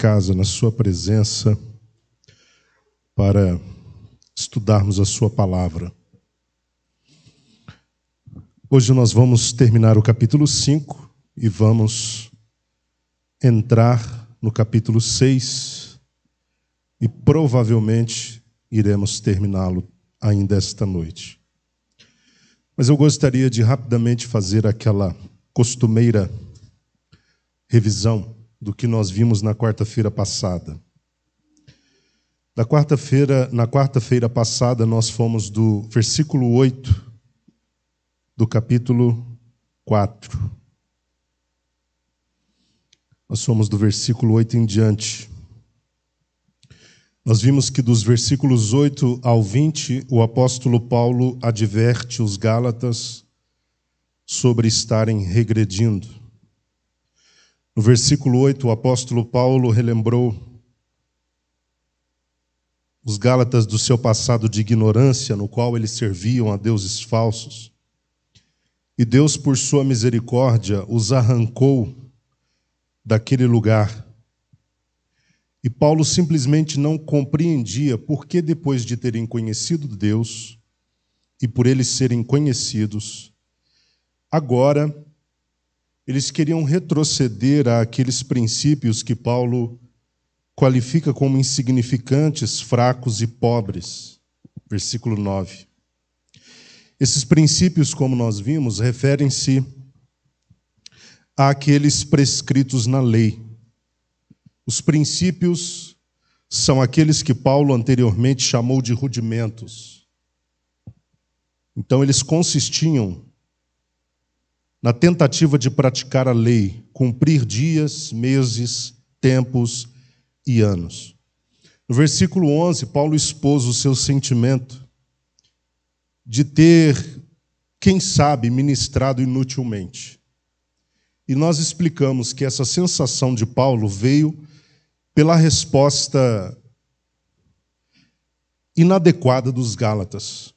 casa, na sua presença, para estudarmos a sua palavra. Hoje nós vamos terminar o capítulo 5 e vamos entrar no capítulo 6 e provavelmente iremos terminá-lo ainda esta noite. Mas eu gostaria de rapidamente fazer aquela costumeira revisão do que nós vimos na quarta-feira passada. Na quarta-feira passada, nós fomos do versículo 8 do capítulo 4. Nós fomos do versículo 8 em diante. Nós vimos que dos versículos 8 ao 20, o apóstolo Paulo adverte os Gálatas sobre estarem regredindo. No versículo 8, o apóstolo Paulo relembrou os Gálatas do seu passado de ignorância, no qual eles serviam a deuses falsos. E Deus, por sua misericórdia, os arrancou daquele lugar. E Paulo simplesmente não compreendia por que, depois de terem conhecido Deus e por eles serem conhecidos, agora eles queriam retroceder àqueles princípios que Paulo qualifica como insignificantes, fracos e pobres. Versículo 9. Esses princípios, como nós vimos, referem-se àqueles prescritos na lei. Os princípios são aqueles que Paulo anteriormente chamou de rudimentos. Então, eles consistiam na tentativa de praticar a lei, cumprir dias, meses, tempos e anos. No versículo 11, Paulo expôs o seu sentimento de ter, quem sabe, ministrado inutilmente. E nós explicamos que essa sensação de Paulo veio pela resposta inadequada dos Gálatas.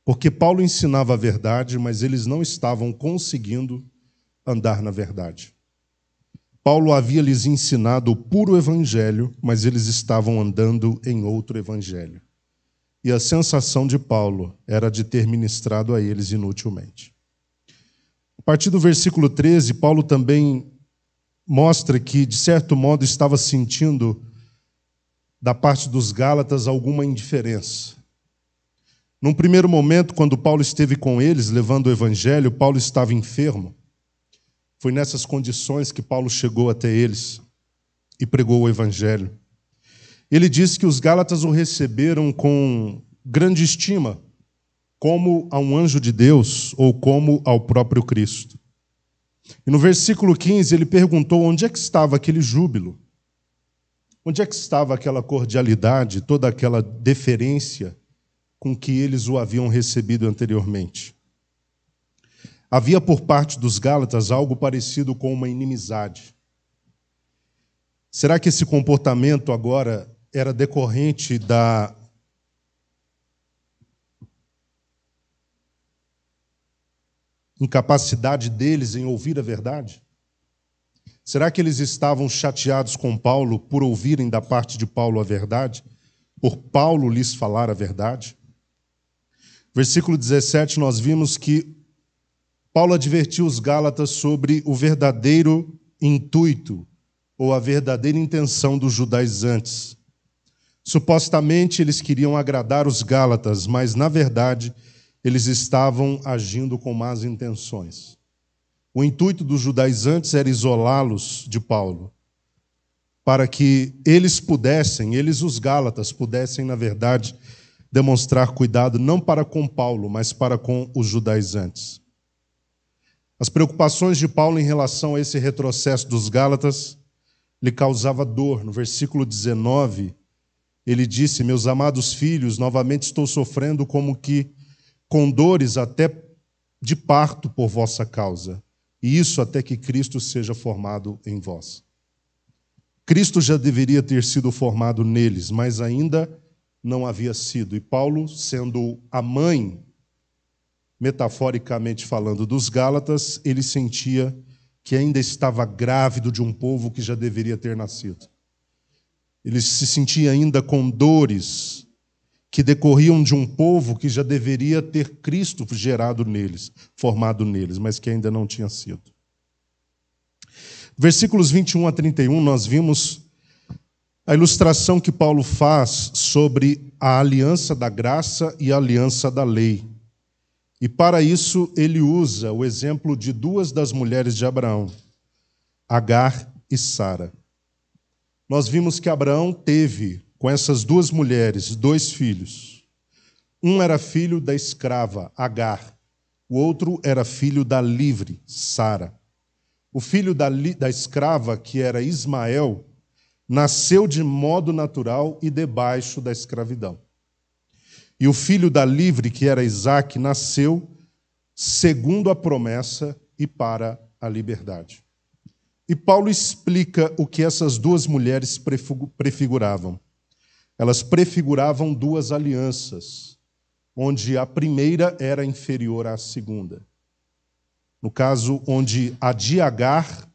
Porque Paulo ensinava a verdade, mas eles não estavam conseguindo andar na verdade. Paulo havia lhes ensinado o puro evangelho, mas eles estavam andando em outro evangelho. E a sensação de Paulo era de ter ministrado a eles inutilmente. A partir do versículo 13, Paulo também mostra que, de certo modo, estava sentindo, da parte dos Gálatas, alguma indiferença. Num primeiro momento, quando Paulo esteve com eles, levando o evangelho, Paulo estava enfermo. Foi nessas condições que Paulo chegou até eles e pregou o evangelho. Ele disse que os Gálatas o receberam com grande estima, como a um anjo de Deus ou como ao próprio Cristo. E no versículo 15 ele perguntou onde é que estava aquele júbilo, onde é que estava aquela cordialidade, toda aquela deferência com que eles o haviam recebido anteriormente. Havia por parte dos Gálatas algo parecido com uma inimizade. Será que esse comportamento agora era decorrente da incapacidade deles em ouvir a verdade? Será que eles estavam chateados com Paulo por ouvirem da parte de Paulo a verdade? Por Paulo lhes falar a verdade? Versículo 17, nós vimos que Paulo advertiu os Gálatas sobre o verdadeiro intuito ou a verdadeira intenção dos judaizantes. Supostamente eles queriam agradar os Gálatas, mas na verdade eles estavam agindo com más intenções. O intuito dos judaizantes era isolá-los de Paulo, para que eles, os Gálatas, pudessem, na verdade, demonstrar cuidado não para com Paulo, mas para com os judaizantes. As preocupações de Paulo em relação a esse retrocesso dos Gálatas lhe causava dor. No versículo 19, ele disse: meus amados filhos, novamente estou sofrendo como que com dores até de parto por vossa causa, e isso até que Cristo seja formado em vós. Cristo já deveria ter sido formado neles, mas ainda não havia sido. E Paulo, sendo a mãe, metaforicamente falando, dos Gálatas, ele sentia que ainda estava grávido de um povo que já deveria ter nascido. Ele se sentia ainda com dores que decorriam de um povo que já deveria ter Cristo gerado neles, formado neles, mas que ainda não tinha sido. Versículos 21 a 31, nós vimos a ilustração que Paulo faz sobre a aliança da graça e a aliança da lei. E para isso ele usa o exemplo de duas das mulheres de Abraão, Agar e Sara. Nós vimos que Abraão teve, com essas duas mulheres, 2 filhos. Um era filho da escrava, Agar. O outro era filho da livre, Sara. O filho da escrava, que era Ismael, nasceu de modo natural e debaixo da escravidão. E o filho da livre, que era Isaque, nasceu segundo a promessa e para a liberdade. E Paulo explica o que essas duas mulheres prefiguravam. Elas prefiguravam 2 alianças, onde a primeira era inferior à segunda. No caso, onde a de Agar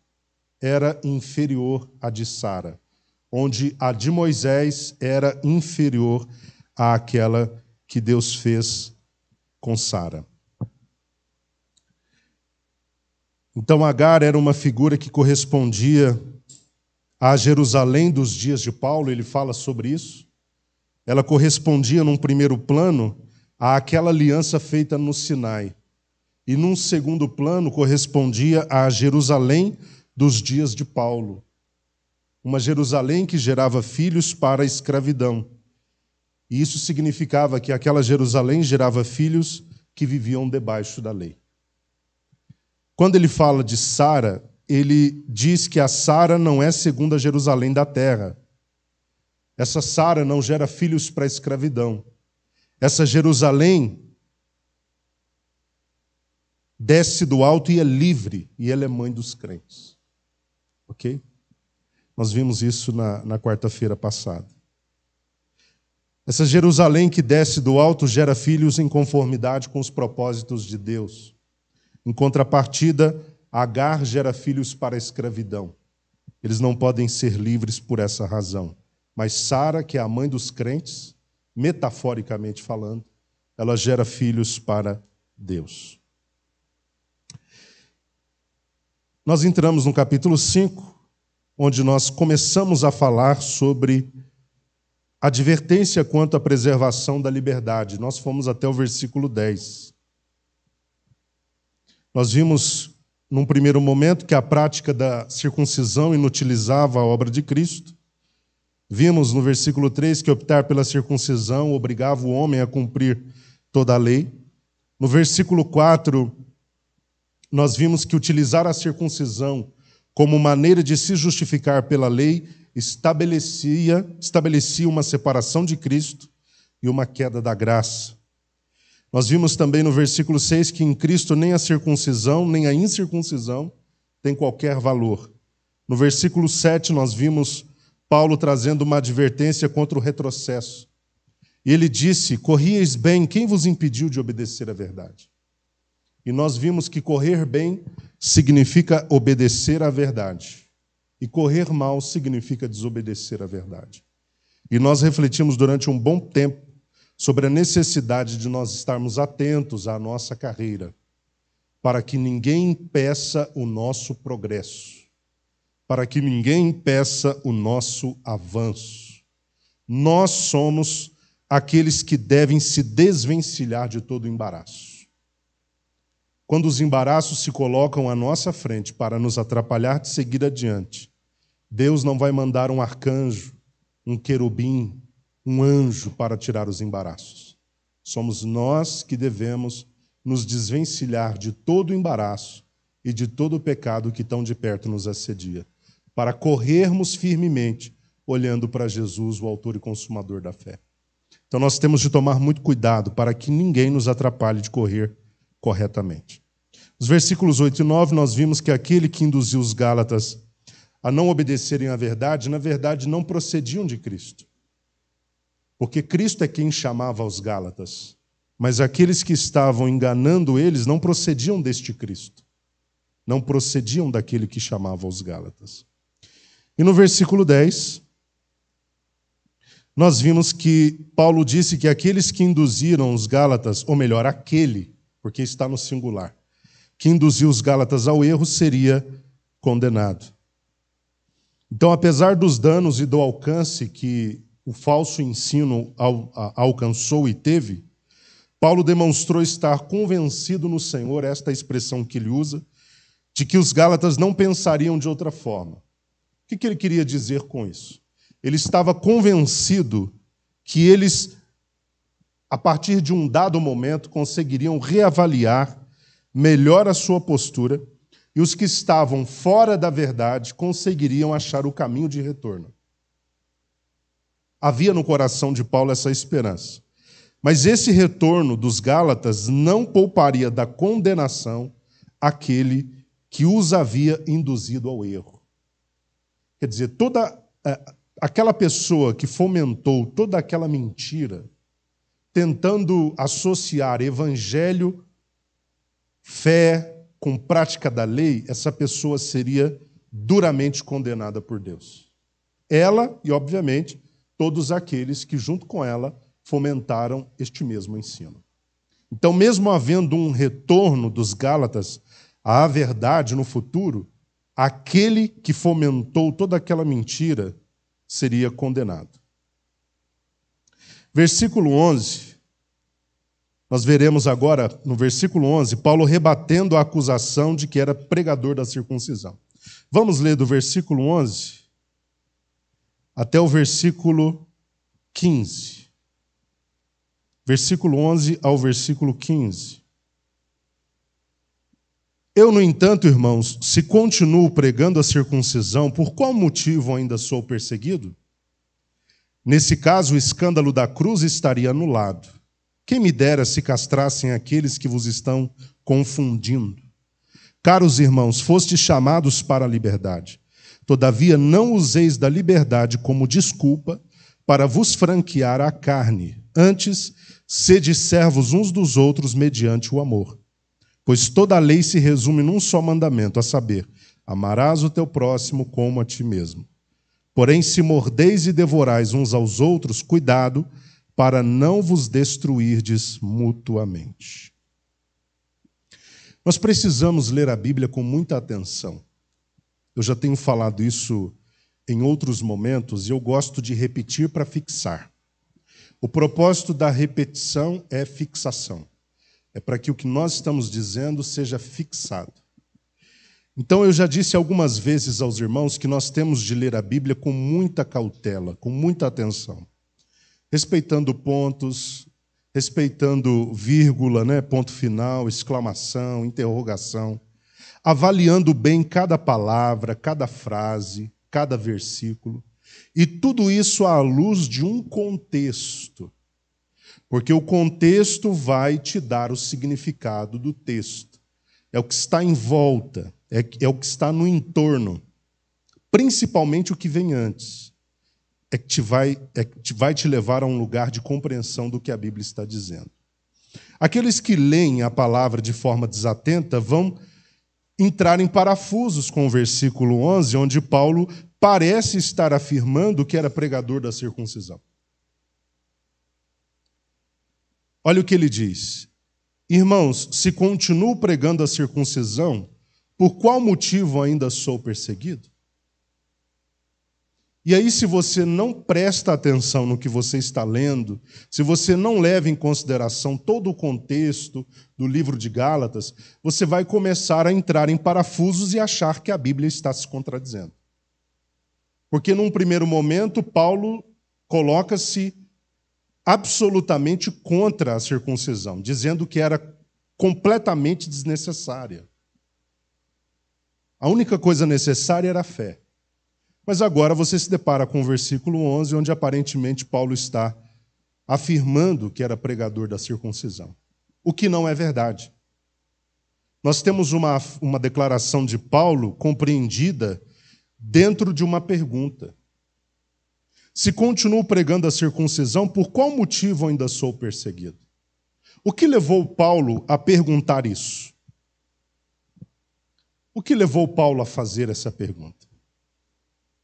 era inferior à de Sara, onde a de Moisés era inferior àquela que Deus fez com Sara. Então, Agar era uma figura que correspondia a Jerusalém dos dias de Paulo, ele fala sobre isso. Ela correspondia, num primeiro plano, àquela aliança feita no Sinai. E, num segundo plano, correspondia a Jerusalém dos dias de Paulo. Uma Jerusalém que gerava filhos para a escravidão. E isso significava que aquela Jerusalém gerava filhos que viviam debaixo da lei. Quando ele fala de Sara, ele diz que a Sara não é segundo a Jerusalém da terra. Essa Sara não gera filhos para a escravidão. Essa Jerusalém desce do alto e é livre, e ela é mãe dos crentes. Ok? Nós vimos isso na quarta-feira passada. Essa Jerusalém que desce do alto gera filhos em conformidade com os propósitos de Deus. Em contrapartida, Agar gera filhos para a escravidão. Eles não podem ser livres por essa razão. Mas Sara, que é a mãe dos crentes, metaforicamente falando, ela gera filhos para Deus. Nós entramos no capítulo 5, onde nós começamos a falar sobre a advertência quanto à preservação da liberdade. Nós fomos até o versículo 10. Nós vimos, num primeiro momento, que a prática da circuncisão inutilizava a obra de Cristo. Vimos no versículo 3 que optar pela circuncisão obrigava o homem a cumprir toda a lei. No versículo 4, nós vimos que utilizar a circuncisão como maneira de se justificar pela lei estabelecia uma separação de Cristo e uma queda da graça. Nós vimos também no versículo 6 que em Cristo nem a circuncisão nem a incircuncisão tem qualquer valor. No versículo 7 nós vimos Paulo trazendo uma advertência contra o retrocesso. E ele disse: corrieis bem, quem vos impediu de obedecer à verdade? E nós vimos que correr bem significa obedecer à verdade. E correr mal significa desobedecer à verdade. E nós refletimos durante um bom tempo sobre a necessidade de nós estarmos atentos à nossa carreira, para que ninguém impeça o nosso progresso, para que ninguém impeça o nosso avanço. Nós somos aqueles que devem se desvencilhar de todo embaraço. Quando os embaraços se colocam à nossa frente para nos atrapalhar de seguir adiante, Deus não vai mandar um arcanjo, um querubim, um anjo para tirar os embaraços. Somos nós que devemos nos desvencilhar de todo o embaraço e de todo o pecado que tão de perto nos assedia, para corrermos firmemente, olhando para Jesus, o autor e consumador da fé. Então nós temos de tomar muito cuidado para que ninguém nos atrapalhe de correr corretamente. Nos versículos 8 e 9, nós vimos que aquele que induziu os Gálatas a não obedecerem à verdade, na verdade não procediam de Cristo. Porque Cristo é quem chamava os Gálatas, mas aqueles que estavam enganando eles não procediam deste Cristo, não procediam daquele que chamava os Gálatas. E no versículo 10, nós vimos que Paulo disse que aqueles que induziram os Gálatas, ou melhor, aquele, porque está no singular, que induziu os Gálatas ao erro seria condenado. Então, apesar dos danos e do alcance que o falso ensino alcançou e teve, Paulo demonstrou estar convencido no Senhor, esta é a expressão que ele usa, de que os Gálatas não pensariam de outra forma. O que ele queria dizer com isso? Ele estava convencido que eles, a partir de um dado momento, conseguiriam reavaliar melhor a sua postura e os que estavam fora da verdade conseguiriam achar o caminho de retorno. Havia no coração de Paulo essa esperança. Mas esse retorno dos Gálatas não pouparia da condenação aquele que os havia induzido ao erro. Quer dizer, toda aquela pessoa que fomentou toda aquela mentira, tentando associar evangelho, fé com prática da lei, essa pessoa seria duramente condenada por Deus. Ela e, obviamente, todos aqueles que, junto com ela, fomentaram este mesmo ensino. Então, mesmo havendo um retorno dos Gálatas à verdade no futuro, aquele que fomentou toda aquela mentira seria condenado. Versículo 11, nós veremos agora, no versículo 11, Paulo rebatendo a acusação de que era pregador da circuncisão. Vamos ler do versículo 11 até o versículo 15. Versículo 11 ao versículo 15. Eu, no entanto, irmãos, se continuo pregando a circuncisão, por qual motivo ainda sou perseguido? Nesse caso, o escândalo da cruz estaria anulado. Quem me dera se castrassem aqueles que vos estão confundindo. Caros irmãos, fostes chamados para a liberdade. Todavia, não useis da liberdade como desculpa para vos franquear a carne. Antes, sede servos uns dos outros mediante o amor. Pois toda a lei se resume num só mandamento, a saber, amarás o teu próximo como a ti mesmo. Porém, se mordeis e devorais uns aos outros, cuidado, para não vos destruirdes mutuamente. Nós precisamos ler a Bíblia com muita atenção. Eu já tenho falado isso em outros momentos e eu gosto de repetir para fixar. O propósito da repetição é fixação. É para que o que nós estamos dizendo seja fixado. Então, eu já disse algumas vezes aos irmãos que nós temos de ler a Bíblia com muita cautela, com muita atenção. Respeitando pontos, respeitando vírgula, né, ponto final, exclamação, interrogação. Avaliando bem cada palavra, cada frase, cada versículo. E tudo isso à luz de um contexto. Porque o contexto vai te dar o significado do texto. É o que está em volta, é o que está no entorno. Principalmente o que vem antes. É que vai te levar a um lugar de compreensão do que a Bíblia está dizendo. Aqueles que leem a palavra de forma desatenta vão entrar em parafusos com o versículo 11, onde Paulo parece estar afirmando que era pregador da circuncisão. Olha o que ele diz. Irmãos, se continuo pregando a circuncisão, por qual motivo ainda sou perseguido? E aí, se você não presta atenção no que você está lendo, se você não leva em consideração todo o contexto do livro de Gálatas, você vai começar a entrar em parafusos e achar que a Bíblia está se contradizendo. Porque, num primeiro momento, Paulo coloca-se absolutamente contra a circuncisão, dizendo que era completamente desnecessária. A única coisa necessária era a fé. Mas agora você se depara com o versículo 11, onde aparentemente Paulo está afirmando que era pregador da circuncisão, o que não é verdade. Nós temos uma declaração de Paulo compreendida dentro de uma pergunta. Se continuo pregando a circuncisão, por qual motivo ainda sou perseguido? O que levou Paulo a perguntar isso? O que levou Paulo a fazer essa pergunta?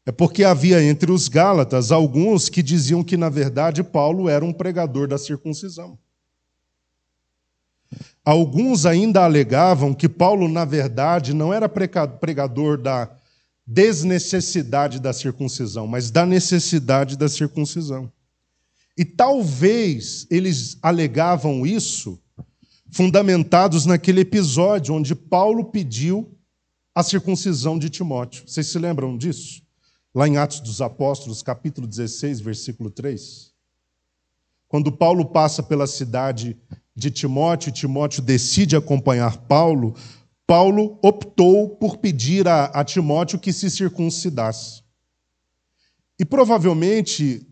É porque havia entre os gálatas alguns que diziam que, na verdade, Paulo era um pregador da circuncisão. Alguns ainda alegavam que Paulo, na verdade, não era pregador da desnecessidade da circuncisão, mas da necessidade da circuncisão. E talvez eles alegavam isso fundamentados naquele episódio onde Paulo pediu a circuncisão de Timóteo. Vocês se lembram disso? Lá em Atos dos Apóstolos, capítulo 16, versículo 3. Quando Paulo passa pela cidade de Timóteo, e Timóteo decide acompanhar Paulo, Paulo optou por pedir a Timóteo que se circuncidasse. E provavelmente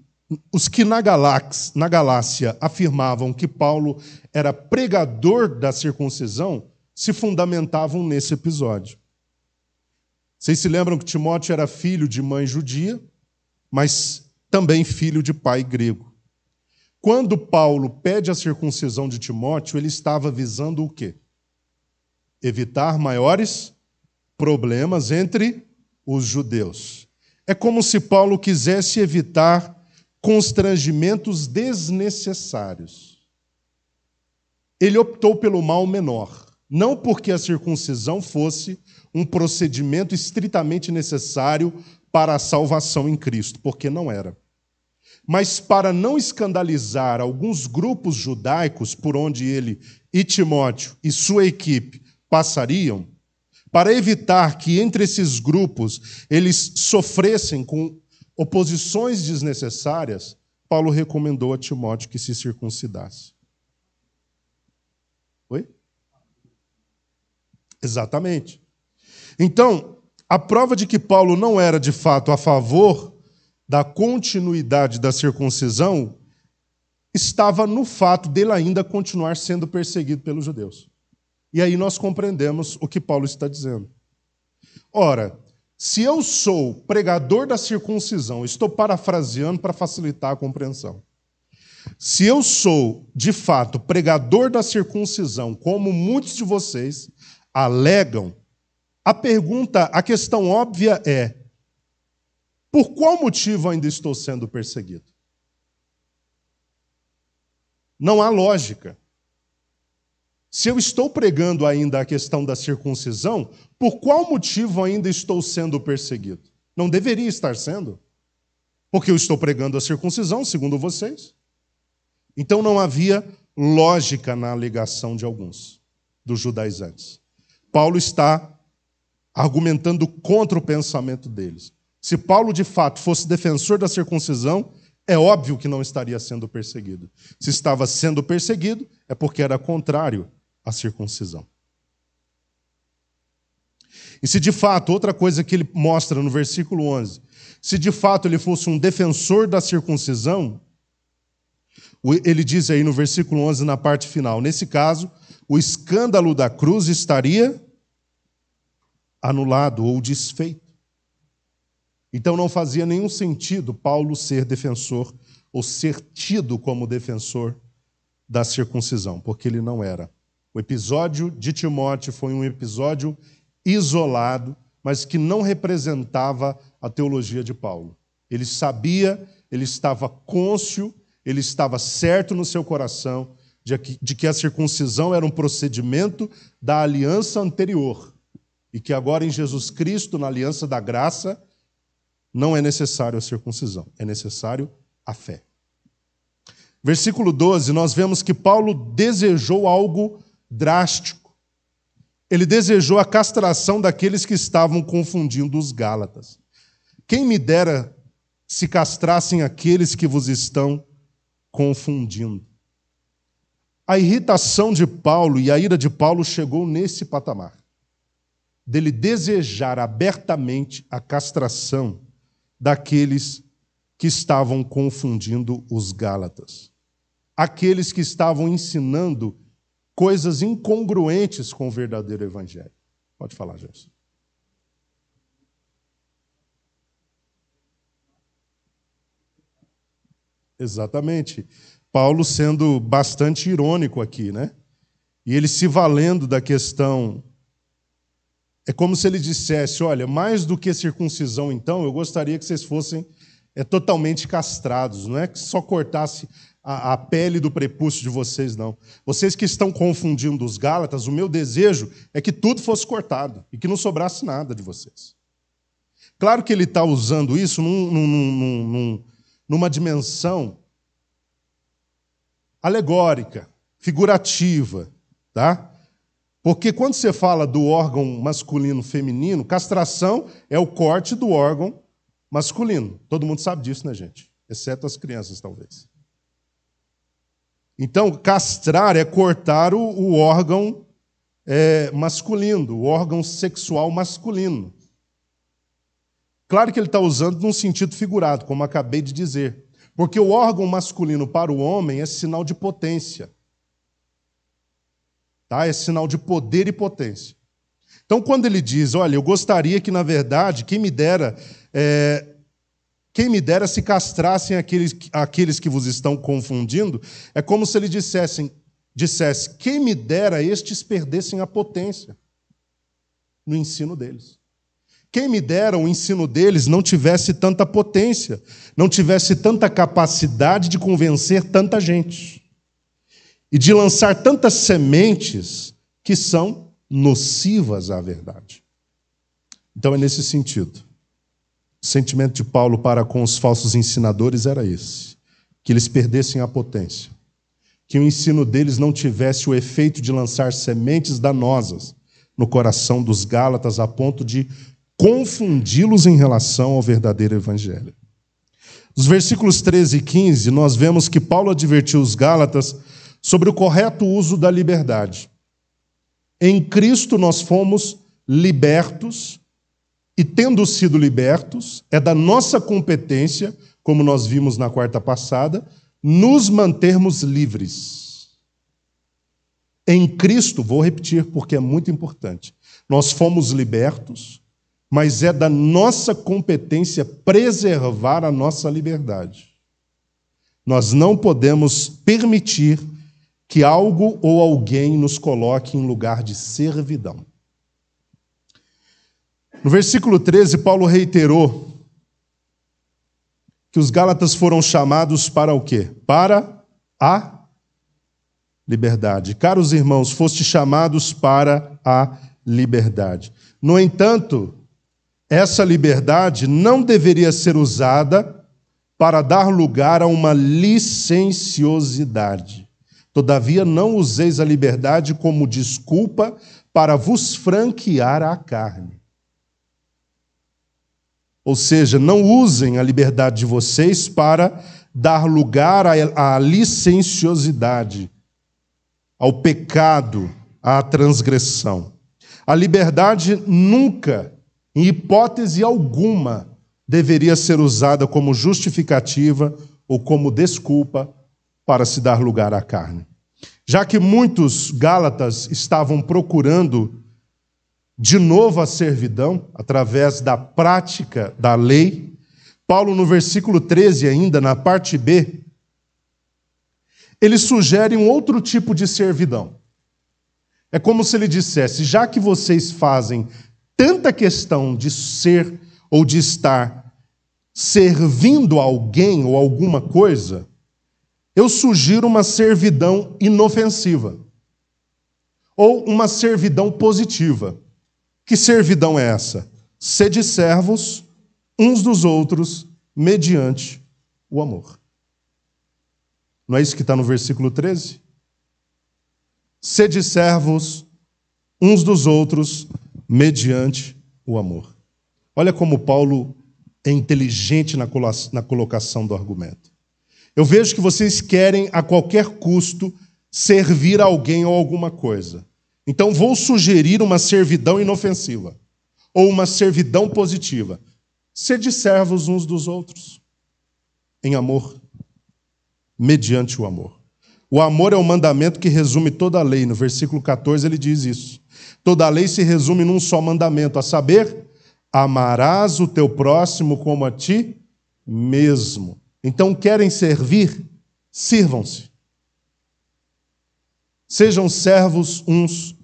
os que na Galácia afirmavam que Paulo era pregador da circuncisão se fundamentavam nesse episódio. Vocês se lembram que Timóteo era filho de mãe judia, mas também filho de pai grego. Quando Paulo pede a circuncisão de Timóteo, ele estava visando o quê? Evitar maiores problemas entre os judeus. É como se Paulo quisesse evitar constrangimentos desnecessários. Ele optou pelo mal menor, não porque a circuncisão fosse um procedimento estritamente necessário para a salvação em Cristo, porque não era. Mas para não escandalizar alguns grupos judaicos por onde ele e Timóteo e sua equipe passariam, para evitar que entre esses grupos eles sofressem com oposições desnecessárias, Paulo recomendou a Timóteo que se circuncidasse. Oi? Exatamente. Então, a prova de que Paulo não era, de fato, a favor da continuidade da circuncisão estava no fato dele ainda continuar sendo perseguido pelos judeus. E aí nós compreendemos o que Paulo está dizendo. Ora, se eu sou pregador da circuncisão, estou parafraseando para facilitar a compreensão. Se eu sou, de fato, pregador da circuncisão, como muitos de vocês alegam, a questão óbvia é: por qual motivo ainda estou sendo perseguido? Não há lógica. Se eu estou pregando ainda a questão da circuncisão, por qual motivo ainda estou sendo perseguido? Não deveria estar sendo, porque eu estou pregando a circuncisão, segundo vocês. Então não havia lógica na alegação de alguns dos judaizantes. Paulo está argumentando contra o pensamento deles. Se Paulo, de fato, fosse defensor da circuncisão, é óbvio que não estaria sendo perseguido. Se estava sendo perseguido, é porque era contrário à circuncisão. E se de fato, outra coisa que ele mostra no versículo 11, se de fato ele fosse um defensor da circuncisão, ele diz aí no versículo 11, na parte final, nesse caso, o escândalo da cruz estaria anulado ou desfeito. Então não fazia nenhum sentido Paulo ser defensor ou ser tido como defensor da circuncisão, porque ele não era. O episódio de Timóteo foi um episódio isolado, mas que não representava a teologia de Paulo. Ele sabia, ele estava cônscio, ele estava certo no seu coração de que a circuncisão era um procedimento da aliança anterior e que agora em Jesus Cristo, na aliança da graça, não é necessário a circuncisão, é necessário a fé. Versículo 12, nós vemos que Paulo desejou algo drástico. Ele desejou a castração daqueles que estavam confundindo os gálatas. Quem me dera se castrassem aqueles que vos estão confundindo. A irritação de Paulo e a ira de Paulo chegou nesse patamar, dele desejar abertamente a castração daqueles que estavam confundindo os gálatas. Aqueles que estavam ensinando coisas incongruentes com o verdadeiro evangelho. Pode falar, Gerson. Exatamente. Paulo sendo bastante irônico aqui, né? E ele se valendo da questão É como se ele dissesse, olha, mais do que circuncisão, então, eu gostaria que vocês fossem totalmente castrados. Não é que só cortasse a pele do prepúcio de vocês, não. Vocês que estão confundindo os Gálatas, o meu desejo é que tudo fosse cortado e que não sobrasse nada de vocês. Claro que ele está usando isso numa dimensão alegórica, figurativa, tá? Porque quando você fala do órgão masculino feminino, castração é o corte do órgão masculino. Todo mundo sabe disso, né, gente? Exceto as crianças, talvez. Então, castrar é cortar o órgão masculino, o órgão sexual masculino. Claro que ele está usando num sentido figurado, como acabei de dizer. Porque o órgão masculino para o homem é sinal de potência. Tá? É sinal de poder e potência. Então, quando ele diz, olha, eu gostaria que, na verdade, quem me dera se castrassem aqueles que vos estão confundindo, é como se ele dissesse, quem me dera estes perdessem a potência no ensino deles. Quem me dera o ensino deles não tivesse tanta potência, não tivesse tanta capacidade de convencer tanta gente e de lançar tantas sementes que são nocivas à verdade. Então é nesse sentido. O sentimento de Paulo para com os falsos ensinadores era esse, que eles perdessem a potência, que o ensino deles não tivesse o efeito de lançar sementes danosas no coração dos Gálatas a ponto de confundi-los em relação ao verdadeiro evangelho. Nos versículos 13 e 15, nós vemos que Paulo advertiu os Gálatas sobre o correto uso da liberdade. Em Cristo nós fomos libertos, e tendo sido libertos, é da nossa competência, como nós vimos na quarta passada, nos mantermos livres. Em Cristo, vou repetir porque é muito importante, nós fomos libertos, mas é da nossa competência preservar a nossa liberdade. Nós não podemos permitir que algo ou alguém nos coloque em lugar de servidão. No versículo 13, Paulo reiterou que os Gálatas foram chamados para o quê? Para a liberdade. Caros irmãos, foste chamados para a liberdade. No entanto, essa liberdade não deveria ser usada para dar lugar a uma licenciosidade. Todavia, não useis a liberdade como desculpa para vos franquear à carne. Ou seja, não usem a liberdade de vocês para dar lugar à licenciosidade, ao pecado, à transgressão. A liberdade nunca, em hipótese alguma, deveria ser usada como justificativa ou como desculpa para se dar lugar à carne. Já que muitos Gálatas estavam procurando de novo a servidão, através da prática da lei, Paulo, no versículo 13 ainda, na parte B, ele sugere um outro tipo de servidão. É como se ele dissesse, já que vocês fazem tanta questão de ser ou de estar servindo alguém ou alguma coisa, eu sugiro uma servidão inofensiva ou uma servidão positiva. Que servidão é essa? Sede servos uns dos outros mediante o amor. Não é isso que está no versículo 13? Sede servos uns dos outros mediante o amor. Olha como Paulo é inteligente na colocação do argumento. Eu vejo que vocês querem a qualquer custo servir a alguém ou alguma coisa. Então vou sugerir uma servidão inofensiva ou uma servidão positiva. Sede servos uns dos outros em amor, mediante o amor. O amor é o mandamento que resume toda a lei. No versículo 14 ele diz isso. Toda a lei se resume num só mandamento, a saber, amarás o teu próximo como a ti mesmo. Então querem servir? Sirvam-se. Sejam servos uns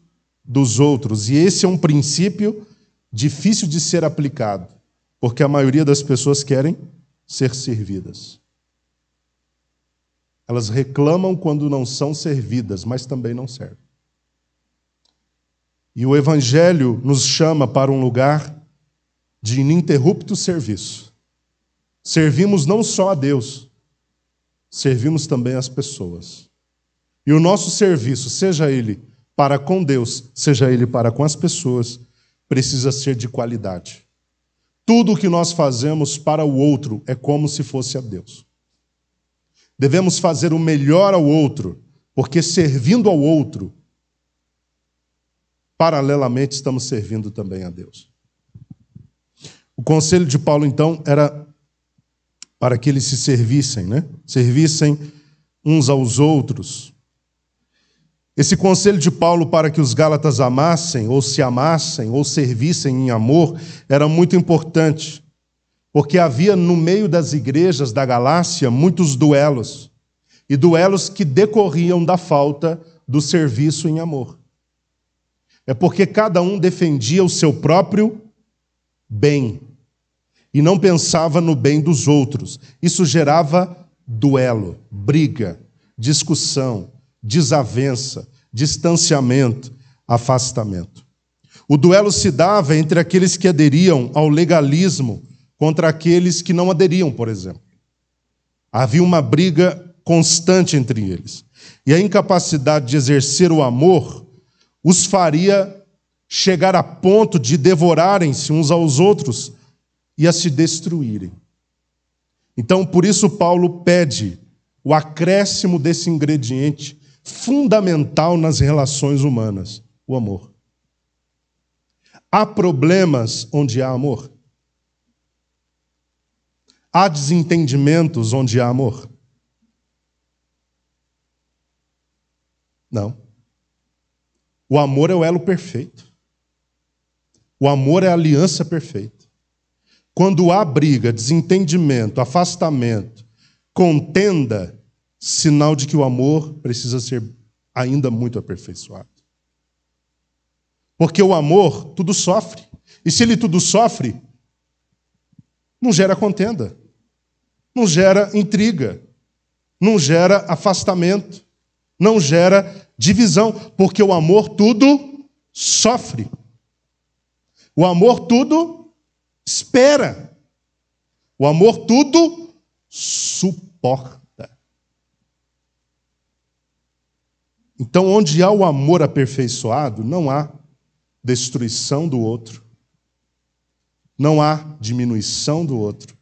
dos outros. E esse é um princípio difícil de ser aplicado, porque a maioria das pessoas querem ser servidas. Elas reclamam quando não são servidas, mas também não servem. E o Evangelho nos chama para um lugar de ininterrupto serviço. Servimos não só a Deus, servimos também as pessoas. E o nosso serviço, seja ele para com Deus, seja ele para com as pessoas, precisa ser de qualidade. Tudo o que nós fazemos para o outro é como se fosse a Deus. Devemos fazer o melhor ao outro, porque servindo ao outro, paralelamente estamos servindo também a Deus. O conselho de Paulo, então, era para que eles se servissem, Servissem uns aos outros. Esse conselho de Paulo para que os gálatas amassem, ou se amassem, ou servissem em amor, era muito importante, porque havia no meio das igrejas da Galácia muitos duelos, e duelos que decorriam da falta do serviço em amor. É porque cada um defendia o seu próprio bem, e não pensava no bem dos outros. Isso gerava duelo, briga, discussão, desavença, distanciamento, afastamento. O duelo se dava entre aqueles que aderiam ao legalismo contra aqueles que não aderiam, por exemplo. Havia uma briga constante entre eles. E a incapacidade de exercer o amor os faria chegar a ponto de devorarem-se uns aos outros e a se destruírem. Então, por isso, Paulo pede o acréscimo desse ingrediente fundamental nas relações humanas, o amor. Há problemas onde há amor? Há desentendimentos onde há amor? Não. O amor é o elo perfeito. O amor é a aliança perfeita. Quando há briga, desentendimento, afastamento, contenda, sinal de que o amor precisa ser ainda muito aperfeiçoado. Porque o amor tudo sofre. E se ele tudo sofre, não gera contenda, não gera intriga, não gera afastamento, não gera divisão, porque o amor tudo sofre. O amor tudo espera. O amor tudo suporta. Então, onde há o amor aperfeiçoado, não há destruição do outro, não há diminuição do outro,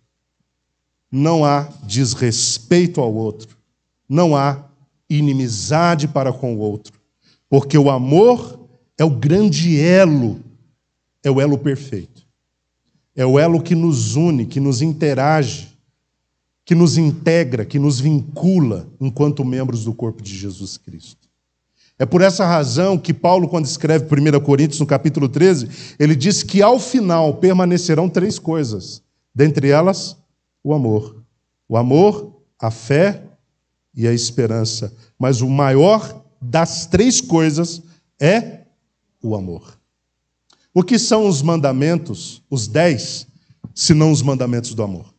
não há desrespeito ao outro, não há inimizade para com o outro, porque o amor é o grande elo, é o elo perfeito, é o elo que nos une, que nos interage, que nos integra, que nos vincula enquanto membros do corpo de Jesus Cristo. É por essa razão que Paulo, quando escreve 1 Coríntios, no capítulo 13, ele diz que ao final permanecerão 3 coisas, dentre elas o amor. O amor, a fé e a esperança. Mas o maior das 3 coisas é o amor. O que são os mandamentos, os 10, se não os mandamentos do amor?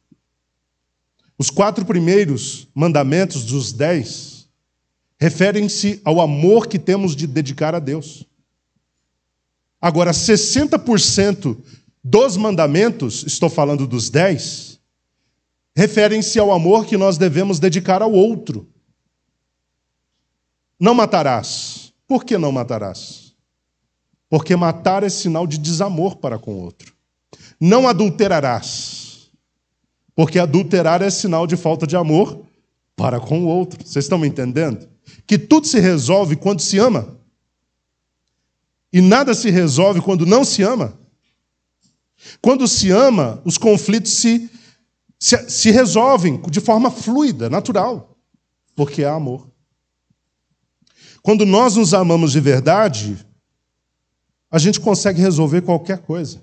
Os 4 primeiros mandamentos dos 10 referem-se ao amor que temos de dedicar a Deus. Agora, 60% dos mandamentos, estou falando dos 10, referem-se ao amor que nós devemos dedicar ao outro. Não matarás. Por que não matarás? Porque matar é sinal de desamor para com o outro. Não adulterarás. Porque adulterar é sinal de falta de amor para com o outro. Vocês estão me entendendo? Que tudo se resolve quando se ama. E nada se resolve quando não se ama. Quando se ama, os conflitos se resolvem de forma fluida, natural, porque há amor. Quando nós nos amamos de verdade, a gente consegue resolver qualquer coisa.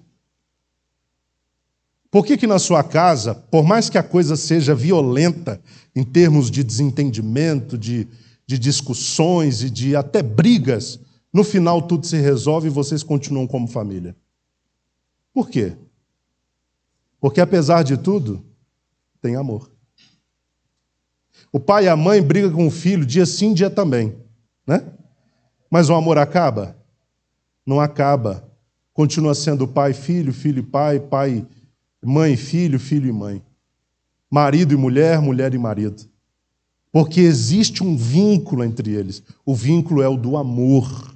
Por que na sua casa, por mais que a coisa seja violenta em termos de desentendimento, de discussões e de até brigas, no final tudo se resolve e vocês continuam como família. Por quê? Porque apesar de tudo, tem amor. O pai e a mãe brigam com o filho dia sim, dia também, né? Mas o amor acaba? Não acaba. Continua sendo pai, filho, filho e pai, pai, mãe, filho, filho e mãe. Marido e mulher, mulher e marido. Porque existe um vínculo entre eles. O vínculo é o do amor.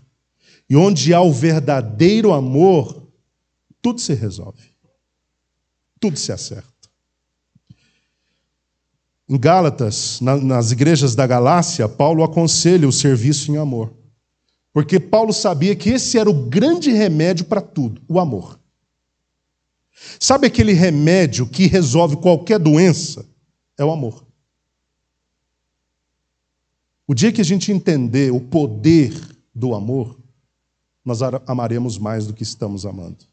E onde há o verdadeiro amor, tudo se resolve. Tudo se acerta. Em Gálatas, nas igrejas da Galácia, Paulo aconselha o serviço em amor. Porque Paulo sabia que esse era o grande remédio para tudo, o amor. Sabe aquele remédio que resolve qualquer doença? É o amor. O dia que a gente entender o poder do amor, nós amaremos mais do que estamos amando.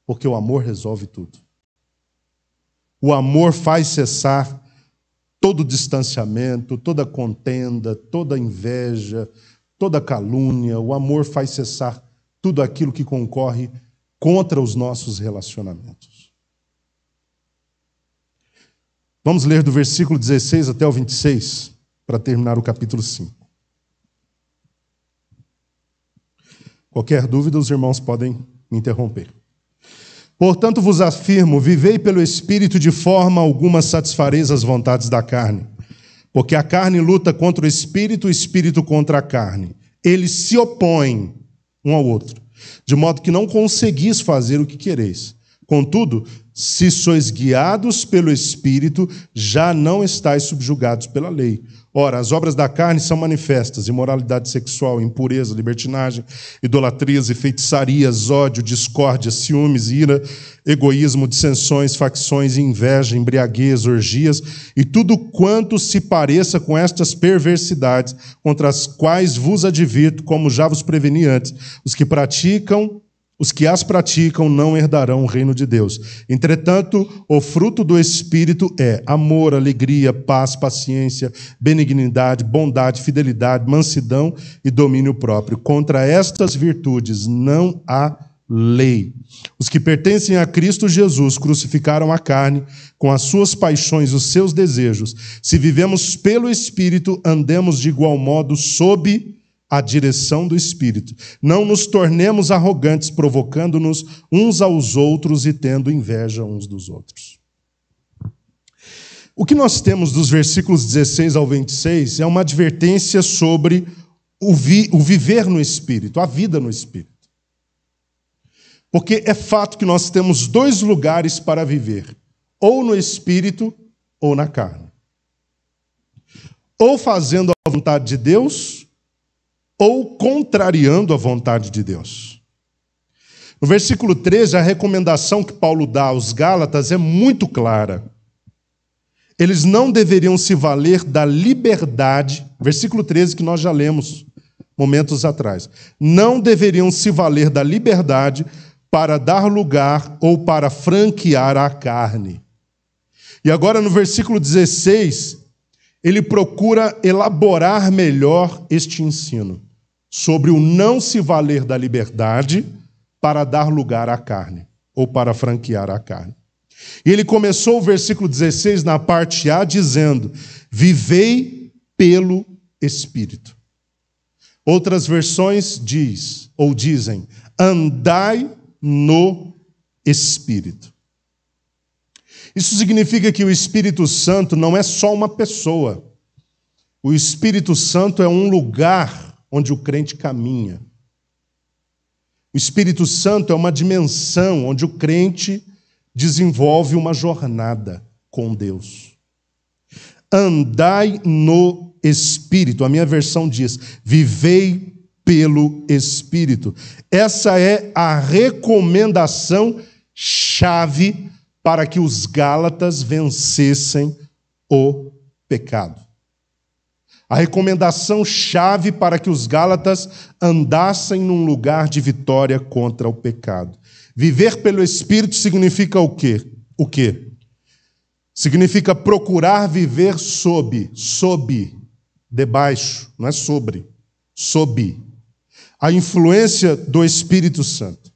Porque o amor resolve tudo. O amor faz cessar todo distanciamento, toda contenda, toda inveja, toda calúnia. O amor faz cessar tudo aquilo que concorre contra os nossos relacionamentos. Vamos ler do versículo 16 até o 26, para terminar o capítulo 5. Qualquer dúvida, os irmãos podem me interromper. Portanto, vos afirmo, vivei pelo Espírito, de forma alguma satisfareis as vontades da carne. Porque a carne luta contra o Espírito contra a carne. Eles se opõem um ao outro, de modo que não conseguis fazer o que quereis. Contudo, se sois guiados pelo Espírito, já não estáis subjugados pela lei. Ora, as obras da carne são manifestas: imoralidade sexual, impureza, libertinagem, idolatrias e feitiçarias, ódio, discórdia, ciúmes, ira, egoísmo, dissensões, facções, inveja, embriaguez, orgias e tudo quanto se pareça com estas perversidades, contra as quais vos advirto, como já vos preveni antes: os que as praticam não herdarão o reino de Deus. Entretanto, o fruto do Espírito é amor, alegria, paz, paciência, benignidade, bondade, fidelidade, mansidão e domínio próprio. Contra estas virtudes não há lei. Os que pertencem a Cristo Jesus crucificaram a carne com as suas paixões e os seus desejos. Se vivemos pelo Espírito, andemos de igual modo sob a direção do Espírito. Não nos tornemos arrogantes, provocando-nos uns aos outros e tendo inveja uns dos outros. O que nós temos dos versículos 16 ao 26 é uma advertência sobre o viver no Espírito, a vida no Espírito. Porque é fato que nós temos dois lugares para viver, ou no Espírito ou na carne. Ou fazendo a vontade de Deus, ou contrariando a vontade de Deus. No versículo 13, a recomendação que Paulo dá aos Gálatas é muito clara. Eles não deveriam se valer da liberdade, versículo 13 que nós já lemos momentos atrás. Não deveriam se valer da liberdade para dar lugar ou para franquear a carne. E agora no versículo 16, ele procura elaborar melhor este ensino sobre o não se valer da liberdade para dar lugar à carne, ou para franquear a carne. E ele começou o versículo 16 na parte A dizendo: vivei pelo Espírito. Outras versões dizem: andai no Espírito. Isso significa que o Espírito Santo não é só uma pessoa. O Espírito Santo é um lugar onde o crente caminha. O Espírito Santo é uma dimensão onde o crente desenvolve uma jornada com Deus. Andai no Espírito. A minha versão diz: vivei pelo Espírito. Essa é a recomendação chave para que os Gálatas vencessem o pecado. A recomendação chave para que os Gálatas andassem num lugar de vitória contra o pecado. Viver pelo Espírito significa o quê? O quê? Significa procurar viver sob, debaixo, não é sobre, sob a influência do Espírito Santo.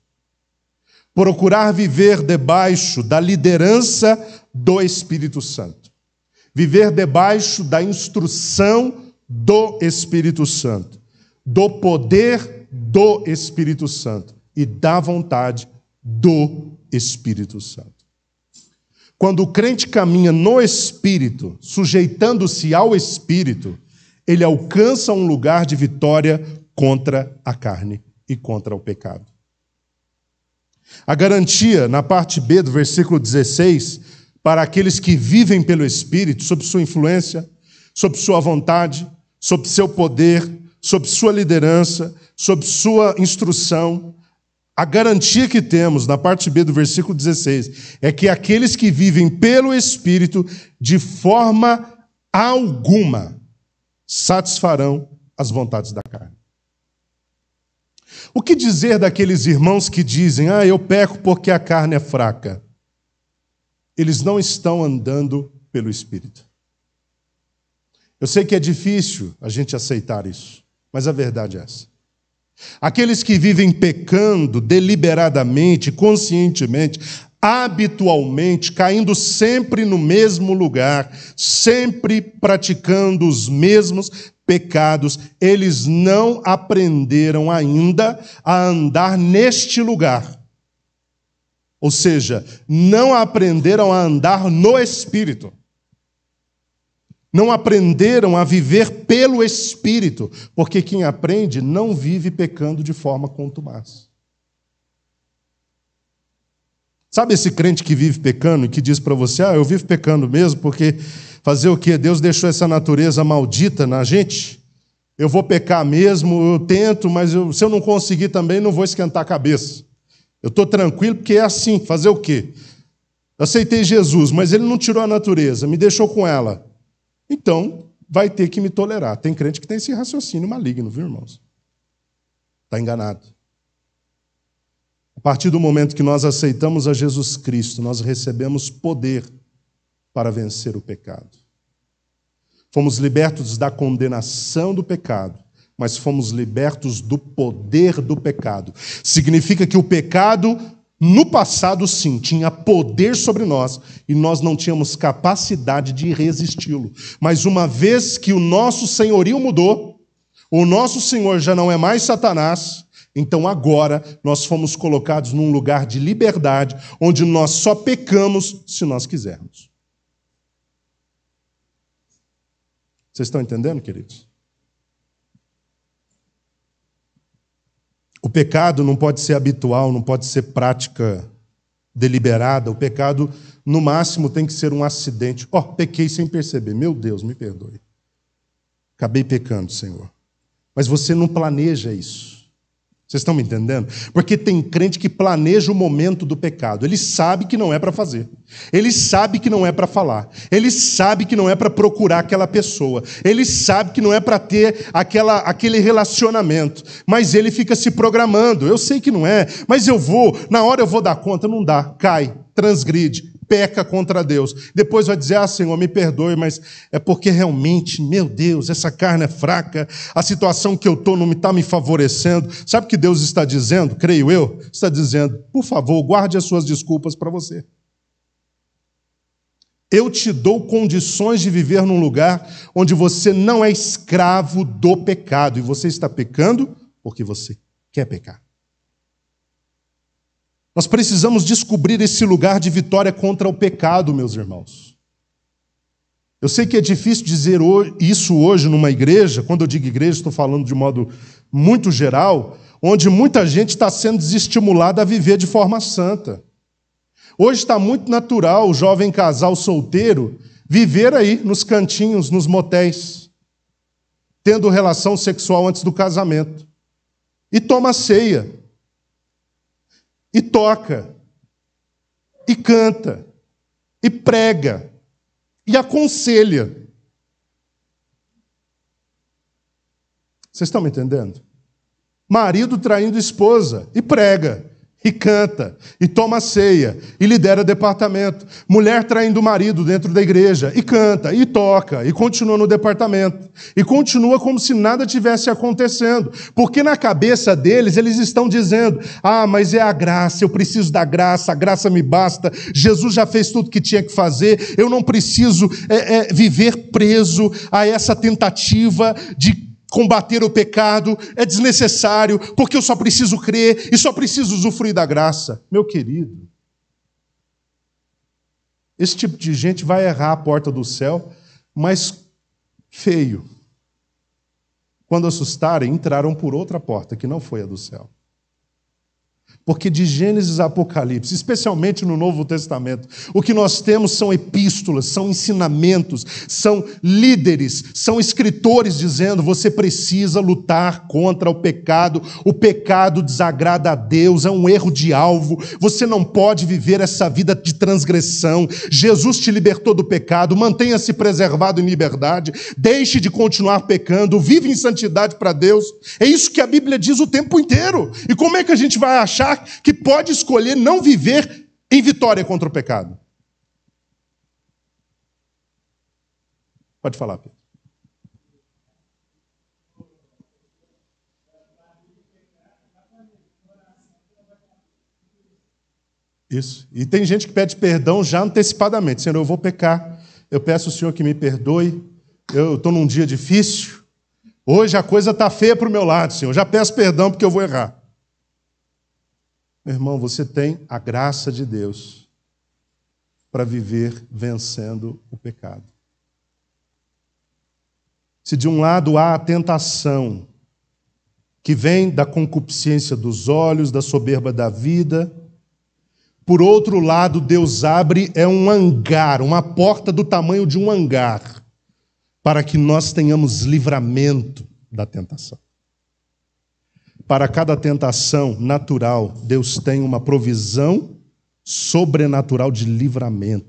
Procurar viver debaixo da liderança do Espírito Santo. Viver debaixo da instrução do Espírito Santo. Do poder do Espírito Santo. E da vontade do Espírito Santo. Quando o crente caminha no Espírito, sujeitando-se ao Espírito, ele alcança um lugar de vitória contra a carne e contra o pecado. A garantia, na parte B do versículo 16, para aqueles que vivem pelo Espírito, sob sua influência, sob sua vontade, sob seu poder, sob sua liderança, sob sua instrução, a garantia que temos na parte B do versículo 16 é que aqueles que vivem pelo Espírito, de forma alguma, satisfarão as vontades da carne. O que dizer daqueles irmãos que dizem, eu peco porque a carne é fraca? Eles não estão andando pelo Espírito. Eu sei que é difícil a gente aceitar isso, mas a verdade é essa. Aqueles que vivem pecando deliberadamente, conscientemente, habitualmente, caindo sempre no mesmo lugar, sempre praticando os mesmos pecados, eles não aprenderam ainda a andar neste lugar. Ou seja, não aprenderam a andar no Espírito. Não aprenderam a viver pelo Espírito, porque quem aprende não vive pecando de forma contumaz. Sabe esse crente que vive pecando e que diz para você, eu vivo pecando mesmo, porque fazer o quê? Deus deixou essa natureza maldita na gente? Eu vou pecar mesmo, eu tento, mas se eu não conseguir também, não vou esquentar a cabeça. Eu estou tranquilo porque é assim, fazer o quê? Eu aceitei Jesus, mas ele não tirou a natureza, me deixou com ela. Então, vai ter que me tolerar. Tem crente que tem esse raciocínio maligno, viu, irmãos? Está enganado. A partir do momento que nós aceitamos a Jesus Cristo, nós recebemos poder para vencer o pecado. Fomos libertos da condenação do pecado, mas fomos libertos do poder do pecado. Significa que o pecado, no passado, sim, tinha poder sobre nós e nós não tínhamos capacidade de resisti-lo. Mas uma vez que o nosso senhorio mudou, o nosso Senhor já não é mais Satanás, então agora nós fomos colocados num lugar de liberdade, onde nós só pecamos se nós quisermos. Vocês estão entendendo, queridos? O pecado não pode ser habitual, não pode ser prática deliberada. O pecado, no máximo, tem que ser um acidente. Pequei sem perceber. Meu Deus, me perdoe. Acabei pecando, Senhor. Mas você não planeja isso. Vocês estão me entendendo? Porque tem crente que planeja o momento do pecado. Ele sabe que não é para fazer. Ele sabe que não é para falar. Ele sabe que não é para procurar aquela pessoa. Ele sabe que não é para ter aquele relacionamento. Mas ele fica se programando. Eu sei que não é, mas eu vou. Na hora eu vou dar conta. Não dá. Cai, transgride, peca contra Deus. Depois vai dizer, Senhor, me perdoe, mas é porque realmente, meu Deus, essa carne é fraca, a situação que eu estou não está me favorecendo. Sabe o que Deus está dizendo? Creio eu. Está dizendo, por favor, guarde as suas desculpas para você. Eu te dou condições de viver num lugar onde você não é escravo do pecado. E você está pecando porque você quer pecar. Nós precisamos descobrir esse lugar de vitória contra o pecado, meus irmãos. Eu sei que é difícil dizer isso hoje numa igreja. Quando eu digo igreja, estou falando de modo muito geral, onde muita gente está sendo desestimulada a viver de forma santa. Hoje está muito natural o jovem casal solteiro viver aí nos cantinhos, nos motéis, tendo relação sexual antes do casamento. E toma ceia. E toca. E canta. E prega. E aconselha. Vocês estão me entendendo? Marido traindo esposa. E prega. e canta, e toma ceia, e lidera departamento. Mulher traindo o marido dentro da igreja, e canta, e toca, e continua no departamento. E continua como se nada tivesse acontecendo. Porque na cabeça deles, eles estão dizendo, mas é a graça, eu preciso da graça, a graça me basta, Jesus já fez tudo que tinha que fazer, eu não preciso viver preso a essa tentativa de combater o pecado, é desnecessário, porque eu só preciso crer e só preciso usufruir da graça. Meu querido, esse tipo de gente vai errar a porta do céu, mas feio. Quando assustarem, entraram por outra porta, que não foi a do céu. Porque de Gênesis a Apocalipse, especialmente no Novo Testamento, o que nós temos são epístolas, são ensinamentos, são líderes, são escritores dizendo: você precisa lutar contra o pecado desagrada a Deus, é um erro de alvo, você não pode viver essa vida de transgressão, Jesus te libertou do pecado, mantenha-se preservado em liberdade, deixe de continuar pecando, vive em santidade para Deus. É isso que a Bíblia diz o tempo inteiro. E como é que a gente vai achar que pode escolher não viver em vitória contra o pecado? Pode falar, Pedro. Isso. E tem gente que pede perdão já antecipadamente. Senhor, eu vou pecar. Eu peço ao Senhor que me perdoe. Eu estou num dia difícil. Hoje a coisa está feia para o meu lado, Senhor. Já peço perdão porque eu vou errar. Meu irmão, você tem a graça de Deus para viver vencendo o pecado. Se de um lado há a tentação, que vem da concupiscência dos olhos, da soberba da vida, por outro lado, Deus abre um hangar, uma porta do tamanho de um hangar, para que nós tenhamos livramento da tentação. Para cada tentação natural, Deus tem uma provisão sobrenatural de livramento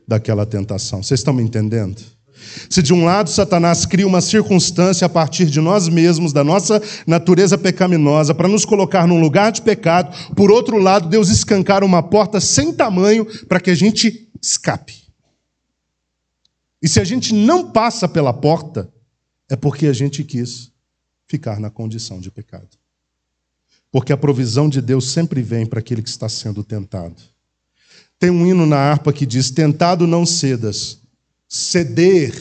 daquela tentação. Vocês estão me entendendo? Se de um lado Satanás cria uma circunstância a partir de nós mesmos, da nossa natureza pecaminosa, para nos colocar num lugar de pecado, por outro lado, Deus escancara uma porta sem tamanho para que a gente escape. E se a gente não passa pela porta, é porque a gente quis ficar na condição de pecado. Porque a provisão de Deus sempre vem para aquele que está sendo tentado. Tem um hino na harpa que diz: tentado não cedas, ceder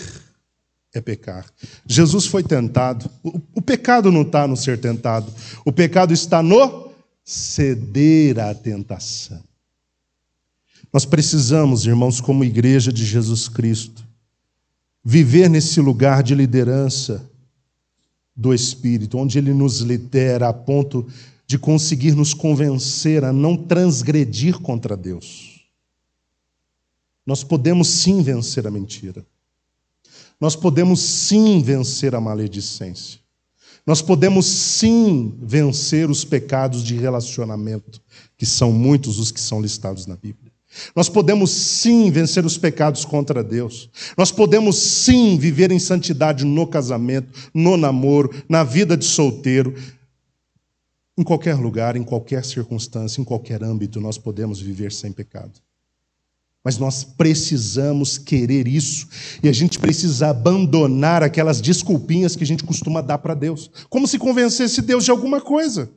é pecar. Jesus foi tentado. O pecado não está no ser tentado. O pecado está no ceder à tentação. Nós precisamos, irmãos, como igreja de Jesus Cristo, viver nesse lugar de liderança do Espírito, onde Ele nos lidera a ponto de conseguir nos convencer a não transgredir contra Deus. Nós podemos sim vencer a mentira. Nós podemos sim vencer a maledicência. Nós podemos sim vencer os pecados de relacionamento, que são muitos os que são listados na Bíblia. Nós podemos sim vencer os pecados contra Deus. Nós podemos sim viver em santidade no casamento, no namoro, na vida de solteiro. Em qualquer lugar, em qualquer circunstância, em qualquer âmbito, nós podemos viver sem pecado. Mas nós precisamos querer isso. E a gente precisa abandonar aquelas desculpinhas que a gente costuma dar para Deus. Como se convencesse Deus de alguma coisa.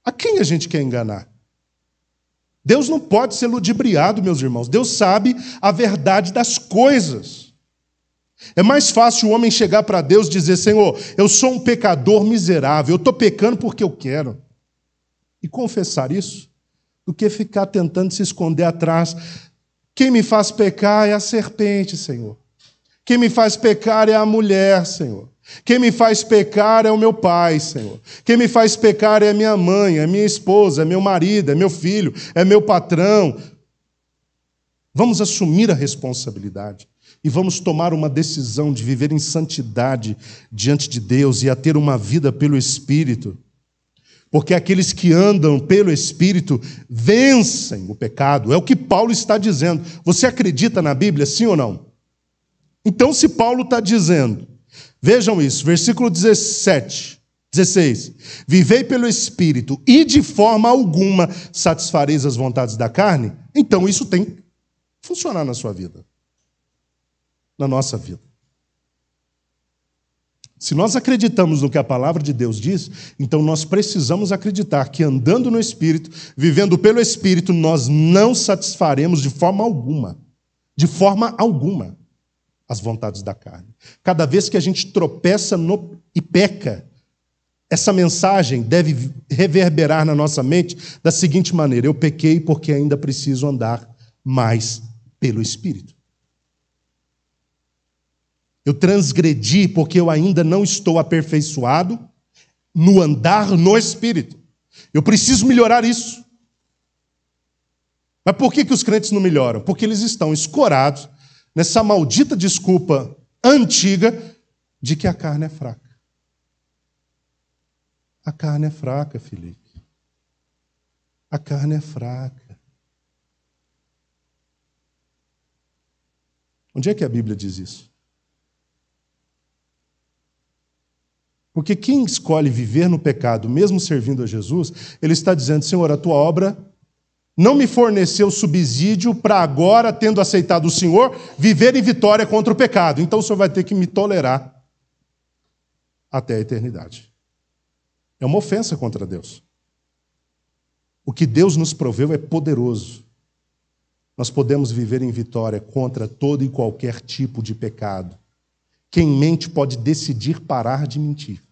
A quem a gente quer enganar? Deus não pode ser ludibriado, meus irmãos. Deus sabe a verdade das coisas. É mais fácil o homem chegar para Deus e dizer: Senhor, eu sou um pecador miserável, eu estou pecando porque eu quero. E confessar isso, do que ficar tentando se esconder atrás. Quem me faz pecar é a serpente, Senhor. Quem me faz pecar é a mulher, Senhor. Quem me faz pecar é o meu pai, Senhor. Quem me faz pecar é a minha mãe, é minha esposa, é meu marido, é meu filho, é meu patrão. Vamos assumir a responsabilidade e vamos tomar uma decisão de viver em santidade diante de Deus e a ter uma vida pelo Espírito. Porque aqueles que andam pelo Espírito vencem o pecado. É o que Paulo está dizendo. Você acredita na Bíblia, sim ou não? Então, se Paulo está dizendo, vejam isso, versículo 17. 16. Vivei pelo Espírito e de forma alguma satisfareis as vontades da carne. Então isso tem que funcionar na sua vida, na nossa vida. Se nós acreditamos no que a palavra de Deus diz, então nós precisamos acreditar que andando no Espírito, vivendo pelo Espírito, nós não satisfaremos de forma alguma, as vontades da carne. Cada vez que a gente tropeça e peca, essa mensagem deve reverberar na nossa mente da seguinte maneira: eu pequei porque ainda preciso andar mais pelo Espírito. Eu transgredi porque eu ainda não estou aperfeiçoado no andar no Espírito. Eu preciso melhorar isso. Mas por que os crentes não melhoram? Porque eles estão escorados nessa maldita desculpa antiga de que a carne é fraca. A carne é fraca, Felipe. A carne é fraca. Onde é que a Bíblia diz isso? Porque quem escolhe viver no pecado, mesmo servindo a Jesus, ele está dizendo: Senhor, a tua obra não me forneceu subsídio para agora, tendo aceitado o Senhor, viver em vitória contra o pecado. Então o Senhor vai ter que me tolerar até a eternidade. É uma ofensa contra Deus. O que Deus nos proveu é poderoso. Nós podemos viver em vitória contra todo e qualquer tipo de pecado. Quem mente pode decidir parar de mentir.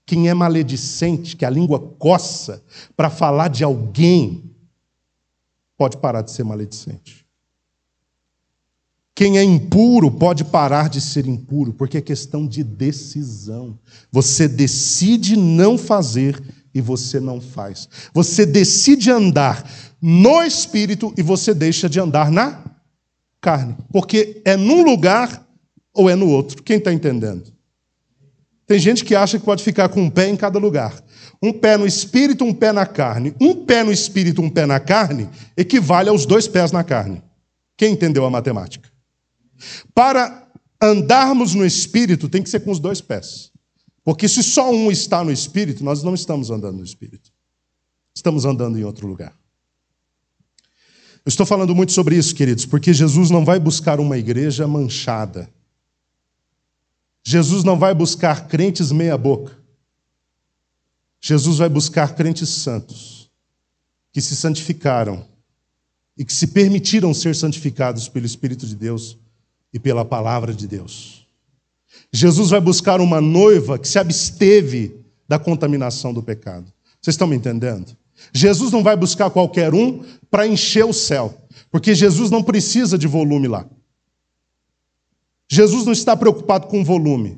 Quem é maledicente, que a língua coça para falar de alguém, pode parar de ser maledicente. Quem é impuro pode parar de ser impuro, porque é questão de decisão. Você decide não fazer e você não faz. Você decide andar no Espírito e você deixa de andar na carne. Porque é num lugar ou é no outro. Quem está entendendo? Tem gente que acha que pode ficar com um pé em cada lugar. Um pé no Espírito, um pé na carne. Um pé no Espírito, um pé na carne, equivale aos 2 pés na carne. Quem entendeu a matemática? Para andarmos no Espírito, tem que ser com os 2 pés. Porque se só um está no Espírito, nós não estamos andando no Espírito. Estamos andando em outro lugar. Eu estou falando muito sobre isso, queridos, porque Jesus não vai buscar uma igreja manchada. Jesus não vai buscar crentes meia-boca. Jesus vai buscar crentes santos, que se santificaram e que se permitiram ser santificados pelo Espírito de Deus e pela palavra de Deus. Jesus vai buscar uma noiva que se absteve da contaminação do pecado. Vocês estão me entendendo? Jesus não vai buscar qualquer um para encher o céu, porque Jesus não precisa de volume lá. Jesus não está preocupado com volume,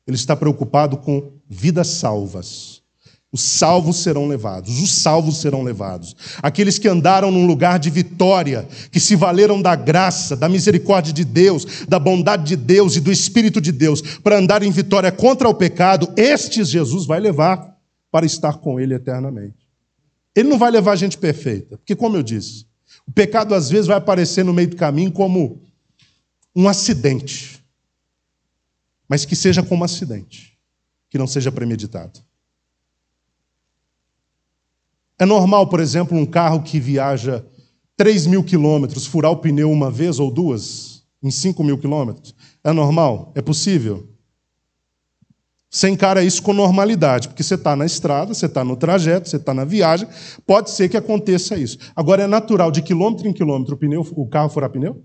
ele está preocupado com vidas salvas. Os salvos serão levados, os salvos serão levados. Aqueles que andaram num lugar de vitória, que se valeram da graça, da misericórdia de Deus, da bondade de Deus e do Espírito de Deus, para andar em vitória contra o pecado, estes Jesus vai levar para estar com ele eternamente. Ele não vai levar gente perfeita, porque, como eu disse, o pecado às vezes vai aparecer no meio do caminho como um acidente, mas que seja como acidente, que não seja premeditado. É normal, por exemplo, um carro que viaja 3.000 quilômetros furar o pneu uma vez ou duas em 5.000 quilômetros? É normal? É possível? Você encara isso com normalidade, porque você está na estrada, você está no trajeto, você está na viagem, pode ser que aconteça isso. Agora, é natural de quilômetro em quilômetro o carro furar pneu?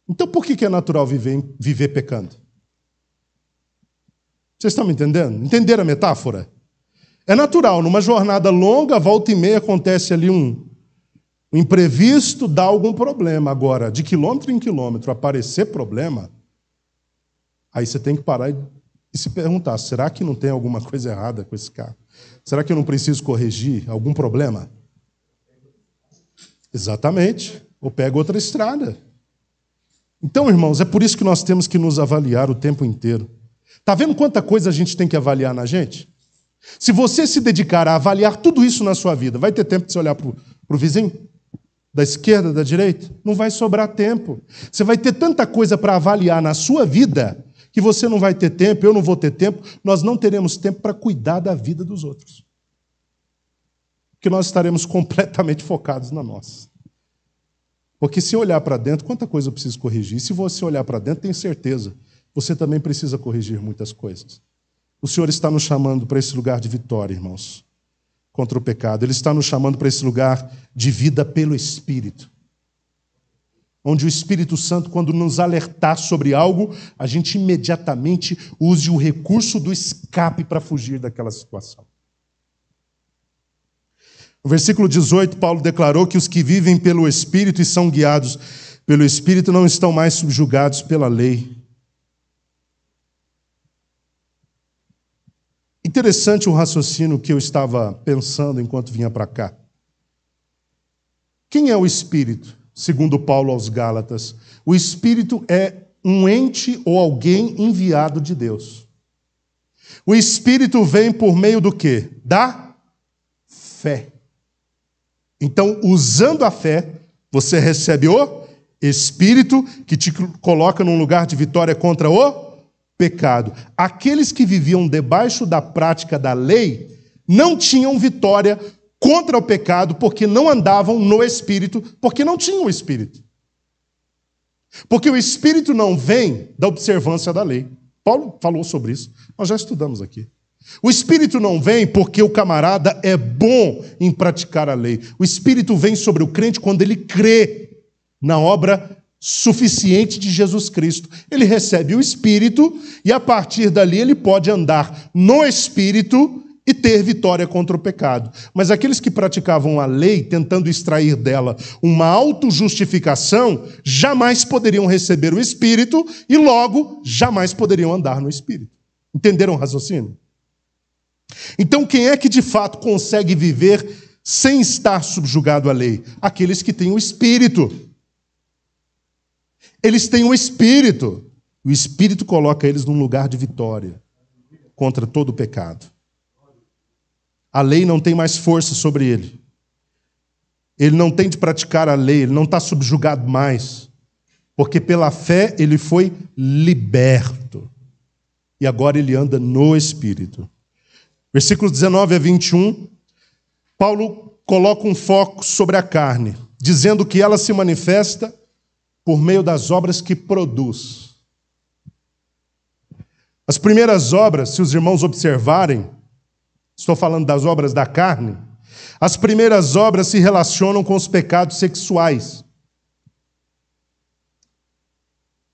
Então, por que é natural viver pecando? Vocês estão me entendendo? Entenderam a metáfora? É natural, numa jornada longa, volta e meia, acontece ali um imprevisto, dá algum problema. Agora, de quilômetro em quilômetro aparecer problema, aí você tem que parar e se perguntar, será que não tem alguma coisa errada com esse carro? Será que eu não preciso corrigir algum problema? Exatamente. Ou pega outra estrada. Então, irmãos, é por isso que nós temos que nos avaliar o tempo inteiro. Está vendo quanta coisa a gente tem que avaliar na gente? Se você se dedicar a avaliar tudo isso na sua vida, vai ter tempo de você olhar para o vizinho? Da esquerda, da direita? Não vai sobrar tempo. Você vai ter tanta coisa para avaliar na sua vida que você não vai ter tempo, eu não vou ter tempo, nós não teremos tempo para cuidar da vida dos outros. Porque nós estaremos completamente focados na nossa. Porque se olhar para dentro, quanta coisa eu preciso corrigir? E se você olhar para dentro, tenho certeza, você também precisa corrigir muitas coisas. O Senhor está nos chamando para esse lugar de vitória, irmãos, contra o pecado. Ele está nos chamando para esse lugar de vida pelo Espírito. Onde o Espírito Santo, quando nos alertar sobre algo, a gente imediatamente use o recurso do escape para fugir daquela situação. No versículo 18, Paulo declarou que os que vivem pelo Espírito e são guiados pelo Espírito não estão mais subjugados pela lei. Interessante o raciocínio que eu estava pensando enquanto vinha para cá. Quem é o Espírito, segundo Paulo aos Gálatas? O Espírito é um ente ou alguém enviado de Deus. O Espírito vem por meio do quê? Da fé. Então, usando a fé, você recebe o Espírito que te coloca num lugar de vitória contra o pecado. Aqueles que viviam debaixo da prática da lei não tinham vitória contra o pecado porque não andavam no Espírito, porque não tinham o Espírito. Porque o Espírito não vem da observância da lei. Paulo falou sobre isso, nós já estudamos aqui. O Espírito não vem porque o camarada é bom em praticar a lei. O Espírito vem sobre o crente quando ele crê na obra suficiente de Jesus Cristo. Ele recebe o Espírito e, a partir dali, ele pode andar no Espírito e ter vitória contra o pecado. Mas aqueles que praticavam a lei, tentando extrair dela uma autojustificação, jamais poderiam receber o Espírito e, logo, jamais poderiam andar no Espírito. Entenderam o raciocínio? Então, quem é que de fato consegue viver sem estar subjugado à lei? Aqueles que têm o Espírito. Eles têm o Espírito. O Espírito coloca eles num lugar de vitória contra todo o pecado. A lei não tem mais força sobre ele. Ele não tem de praticar a lei, ele não está subjugado mais. Porque pela fé ele foi liberto. E agora ele anda no Espírito. Versículos 19 a 21, Paulo coloca um foco sobre a carne, dizendo que ela se manifesta por meio das obras que produz. As primeiras obras, se os irmãos observarem, estou falando das obras da carne, as primeiras obras se relacionam com os pecados sexuais.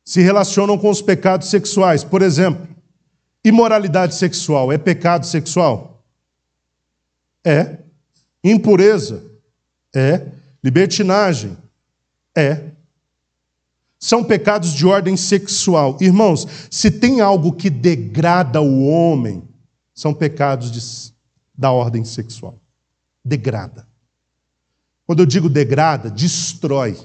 Se relacionam com os pecados sexuais. Por exemplo, imoralidade sexual é pecado sexual? É. Impureza? É. Libertinagem? É. São pecados de ordem sexual. Irmãos, se tem algo que degrada o homem, são pecados da ordem sexual. Degrada. Quando eu digo degrada, destrói.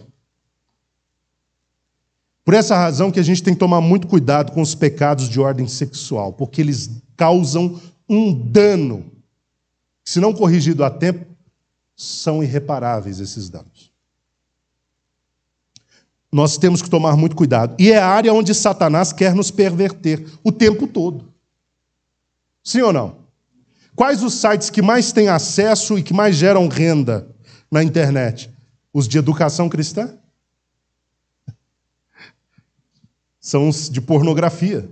Por essa razão que a gente tem que tomar muito cuidado com os pecados de ordem sexual, porque eles causam um dano. Se não corrigido a tempo, são irreparáveis esses danos. Nós temos que tomar muito cuidado. E é a área onde Satanás quer nos perverter o tempo todo. Sim ou não? Quais os sites que mais têm acesso e que mais geram renda na internet? Os de educação cristã? São os de pornografia.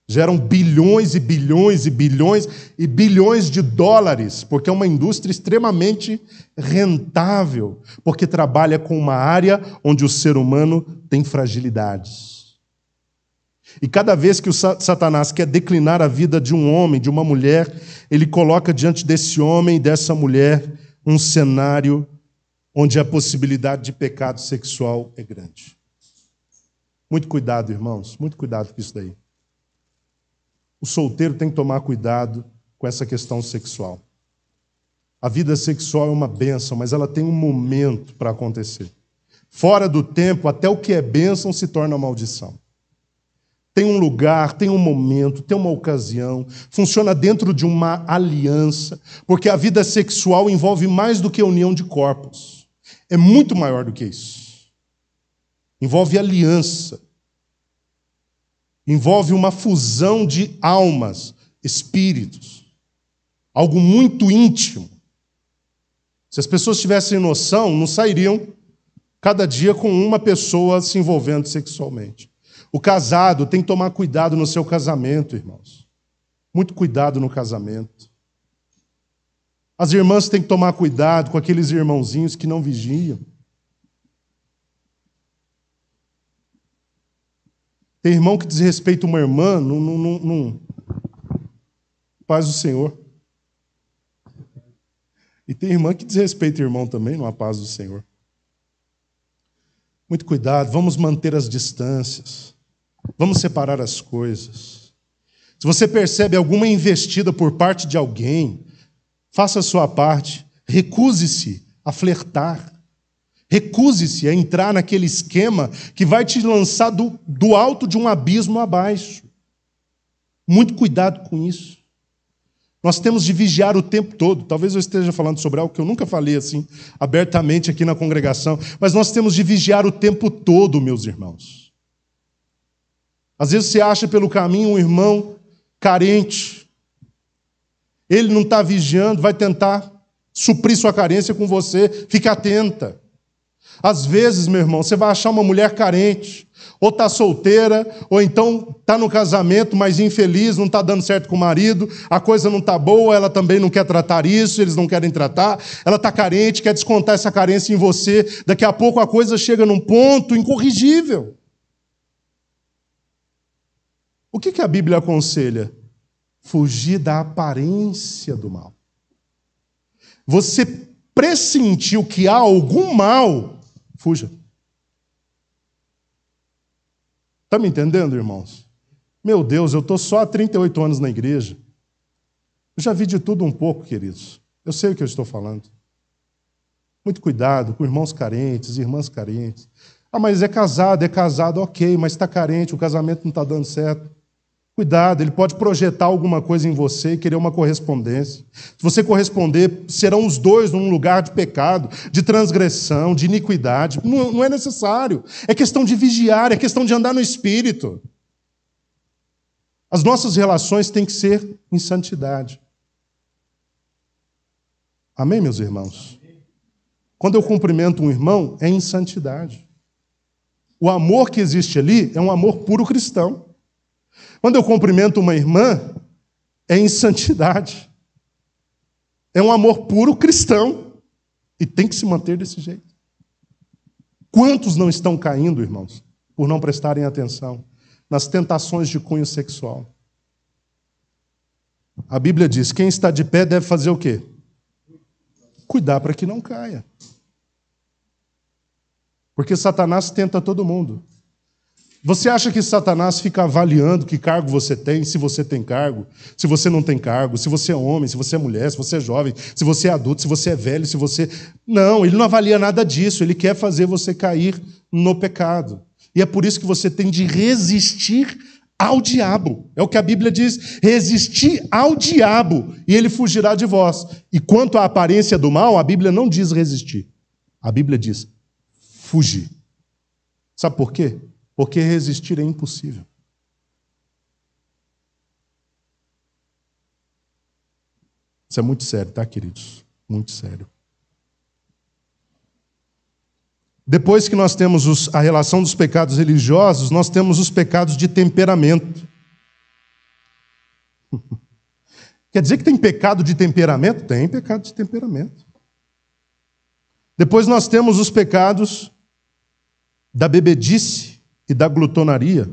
Geram bilhões e bilhões e bilhões e bilhões de dólares, porque é uma indústria extremamente rentável, porque trabalha com uma área onde o ser humano tem fragilidades. E cada vez que o Satanás quer declinar a vida de um homem, de uma mulher, ele coloca diante desse homem e dessa mulher um cenário onde a possibilidade de pecado sexual é grande. Muito cuidado, irmãos, muito cuidado com isso daí. O solteiro tem que tomar cuidado com essa questão sexual. A vida sexual é uma bênção, mas ela tem um momento para acontecer. Fora do tempo, até o que é bênção se torna maldição. Tem um lugar, tem um momento, tem uma ocasião, funciona dentro de uma aliança, porque a vida sexual envolve mais do que a união de corpos. É muito maior do que isso. Envolve aliança. envolve uma fusão de almas, espíritos, algo muito íntimo. Se as pessoas tivessem noção, não sairiam cada dia com uma pessoa se envolvendo sexualmente. O casado tem que tomar cuidado no seu casamento, irmãos. Muito cuidado no casamento. As irmãs têm que tomar cuidado com aqueles irmãozinhos que não vigiam. Tem irmão que desrespeita uma irmã, não paz do Senhor. E tem irmã que desrespeita o irmão também, não há paz do Senhor. Muito cuidado, vamos manter as distâncias. Vamos separar as coisas. Se você percebe alguma investida por parte de alguém, faça a sua parte. Recuse-se a flertar. Recuse-se a entrar naquele esquema que vai te lançar do alto de um abismo abaixo. Muito cuidado com isso. Nós temos de vigiar o tempo todo. Talvez eu esteja falando sobre algo que eu nunca falei assim, abertamente aqui na congregação, mas nós temos de vigiar o tempo todo, meus irmãos. Às vezes você acha pelo caminho um irmão carente. Ele não está vigiando, vai tentar suprir sua carência com você. Fique atenta. Às vezes, meu irmão, você vai achar uma mulher carente, ou está solteira, ou então está no casamento, mas infeliz, não está dando certo com o marido, a coisa não está boa, ela também não quer tratar isso, eles não querem tratar, ela está carente, quer descontar essa carência em você, daqui a pouco a coisa chega num ponto incorrigível. O que a Bíblia aconselha? Fugir da aparência do mal. Você pressentiu que há algum mal, fuja. Está me entendendo, irmãos? Meu Deus, eu estou só há 38 anos na igreja. Eu já vi de tudo um pouco, queridos. Eu sei o que eu estou falando. Muito cuidado com irmãos carentes, irmãs carentes. Ah, mas é casado, ok, mas está carente, o casamento não está dando certo. Cuidado, ele pode projetar alguma coisa em você e querer uma correspondência. Se você corresponder, serão os dois num lugar de pecado, de transgressão, de iniquidade. Não é necessário. É questão de vigiar, é questão de andar no Espírito. As nossas relações têm que ser em santidade. Amém, meus irmãos? Quando eu cumprimento um irmão, é em santidade. O amor que existe ali é um amor puro cristão. Quando eu cumprimento uma irmã, é em santidade. É um amor puro cristão. E tem que se manter desse jeito. Quantos não estão caindo, irmãos, por não prestarem atenção nas tentações de cunho sexual? A Bíblia diz, quem está de pé deve fazer o quê? Cuidar para que não caia. Porque Satanás tenta todo mundo. Você acha que Satanás fica avaliando que cargo você tem, se você tem cargo, se você não tem cargo, se você é homem, se você é mulher, se você é jovem, se você é adulto, se você é velho, se você... Não, ele não avalia nada disso, ele quer fazer você cair no pecado. E é por isso que você tem de resistir ao diabo. É o que a Bíblia diz, resistir ao diabo e ele fugirá de vós. E quanto à aparência do mal, a Bíblia não diz resistir. A Bíblia diz fugir. Sabe por quê? Porque resistir é impossível. Isso é muito sério, tá, queridos? Muito sério. Depois que nós temos a relação dos pecados religiosos, nós temos os pecados de temperamento. Quer dizer que tem pecado de temperamento? Tem pecado de temperamento. Depois nós temos os pecados da bebedice e da glutonaria.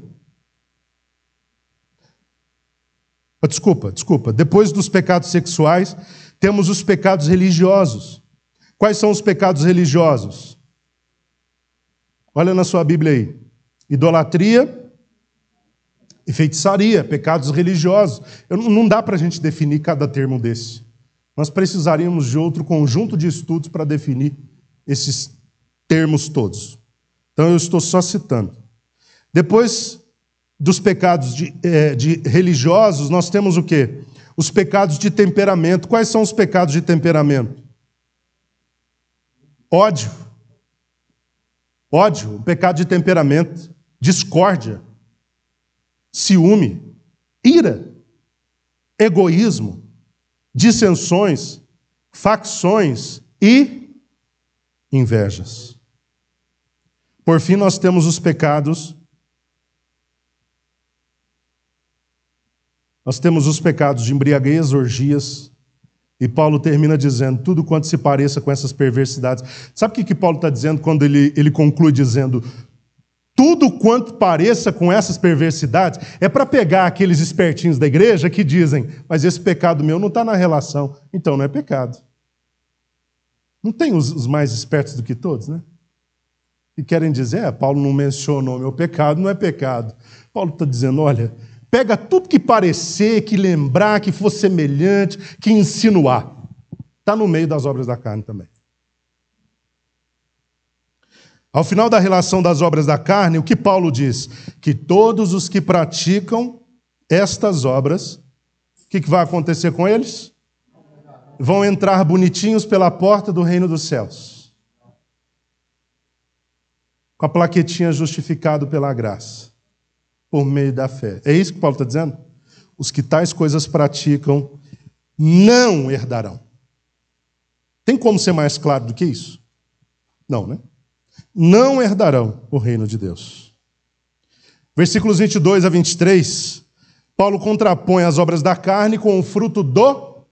Desculpa. Depois dos pecados sexuais, temos os pecados religiosos. Quais são os pecados religiosos? Olha na sua Bíblia aí. Idolatria e feitiçaria, pecados religiosos. Não dá para a gente definir cada termo desse. Nós precisaríamos de outro conjunto de estudos para definir esses termos todos. Então eu estou só citando. Depois dos pecados de religiosos, nós temos o quê? Os pecados de temperamento. Quais são os pecados de temperamento? Ódio, o pecado de temperamento. Discórdia. ciúme, ira, egoísmo, dissensões, facções e invejas. Por fim, nós temos os pecados. Nós temos os pecados de embriaguez, orgias, e Paulo termina dizendo, tudo quanto se pareça com essas perversidades. Sabe o que Paulo está dizendo quando ele conclui dizendo, tudo quanto pareça com essas perversidades, é para pegar aqueles espertinhos da igreja que dizem, mas esse pecado meu não está na relação, então não é pecado. Não tem os mais espertos do que todos, né? E querem dizer, Paulo não mencionou o meu pecado, não é pecado. Paulo está dizendo, olha, pega tudo que parecer, que lembrar, que for semelhante, que insinuar. Está no meio das obras da carne também. Ao final da relação das obras da carne, o que Paulo diz? Que todos os que praticam estas obras, o que vai acontecer com eles? Vão entrar bonitinhos pela porta do reino dos céus. Com a plaquetinha justificado pela graça. Por meio da fé. É isso que Paulo está dizendo? Os que tais coisas praticam não herdarão. Tem como ser mais claro do que isso? Não, né? Não herdarão o reino de Deus. Versículos 22 a 23, Paulo contrapõe as obras da carne com o fruto do